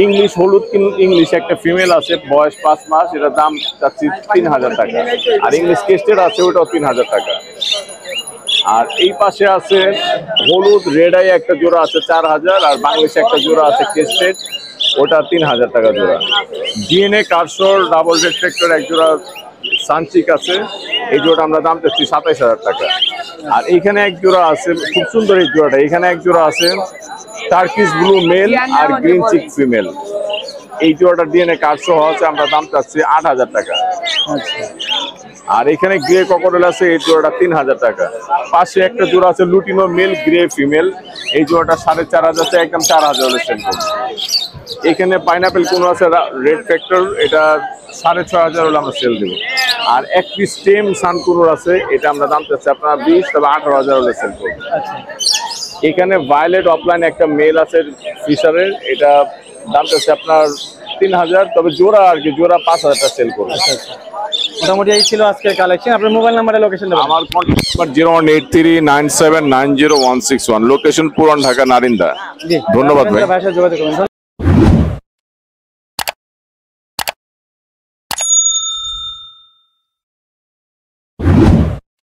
Speaker 3: ইংলিশ হলুদ ইংলিশ একটা ফিমেল আছে, বয়স 5 মাস, এটা দাম চাচ্ছি 3,000 টাকা। আর ইংলিশ কেস্টেড আছে, ওটাও 3,000 টাকা। আর এই পাশে আছে হলুদ রেড আই একটা জোড়া আছে 4,000, আর বাংলাদেশ একটা জোড়া আছে কেস্টেড, ওটা 3,000 টাকা জোড়া। ডিএনএ কারশোর ডাবল রেড ফ্যাক্টর এক জোড়া সানচিক আছে, এই জোড়াটা আমরা দাম চাচ্ছি 27,000 টাকা। আর এইখানে এক জোড়া আছে, খুব সুন্দর এই জোড়াটা, এখানে এক জোড়া আছে টার্কিশ ব্লু মেল আর গ্রিন চিক ফিমেল, এই জোড়াটা ডিএনএ কারশো আছে, আমরা দাম চাচ্ছি 8,000 টাকা। আর এখানে গ্রে ক্রোকোডাইল আছে, এই জোড়াটা 3,000 টাকা। পাশে একটা জোড়া আছে লুটিনো মেল গ্রে ফিমেল, এই জোড়াটা 4,500, একদম 4,000 হলে সেল করবো। এখানে পাইনাপেল কোন আছে রেড ফ্যাক্টর, এটা 6,500 হলে আমরা সেল দেবো। আর এক পিস টেম সানকুনোর আছে, এটা আমরা দাম চাচ্ছি আপনার 20, তবে 18,000 হলে সেল করবো। এখানে ভায়োলেট অফলাইন একটা মেল আছে ফিশারের, এটা দাম চাচ্ছে আপনার 3,000, তবে জোড়া আর কি জোড়া 5,000 টাকা সেল করবো।
Speaker 1: মোটামুটি এই ছিল আজকের কালেকশন। আপনার মোবাইল নাম্বারের লোকেশন দেবেন?
Speaker 3: আমার কন্ট্যাক্ট নাম্বার 01839790161, লোকেশন পুরান ঢাকা নারিন্দা। ধন্যবাদ ভাই।
Speaker 1: ভাইয়ের সাথে যোগাযোগ করুন।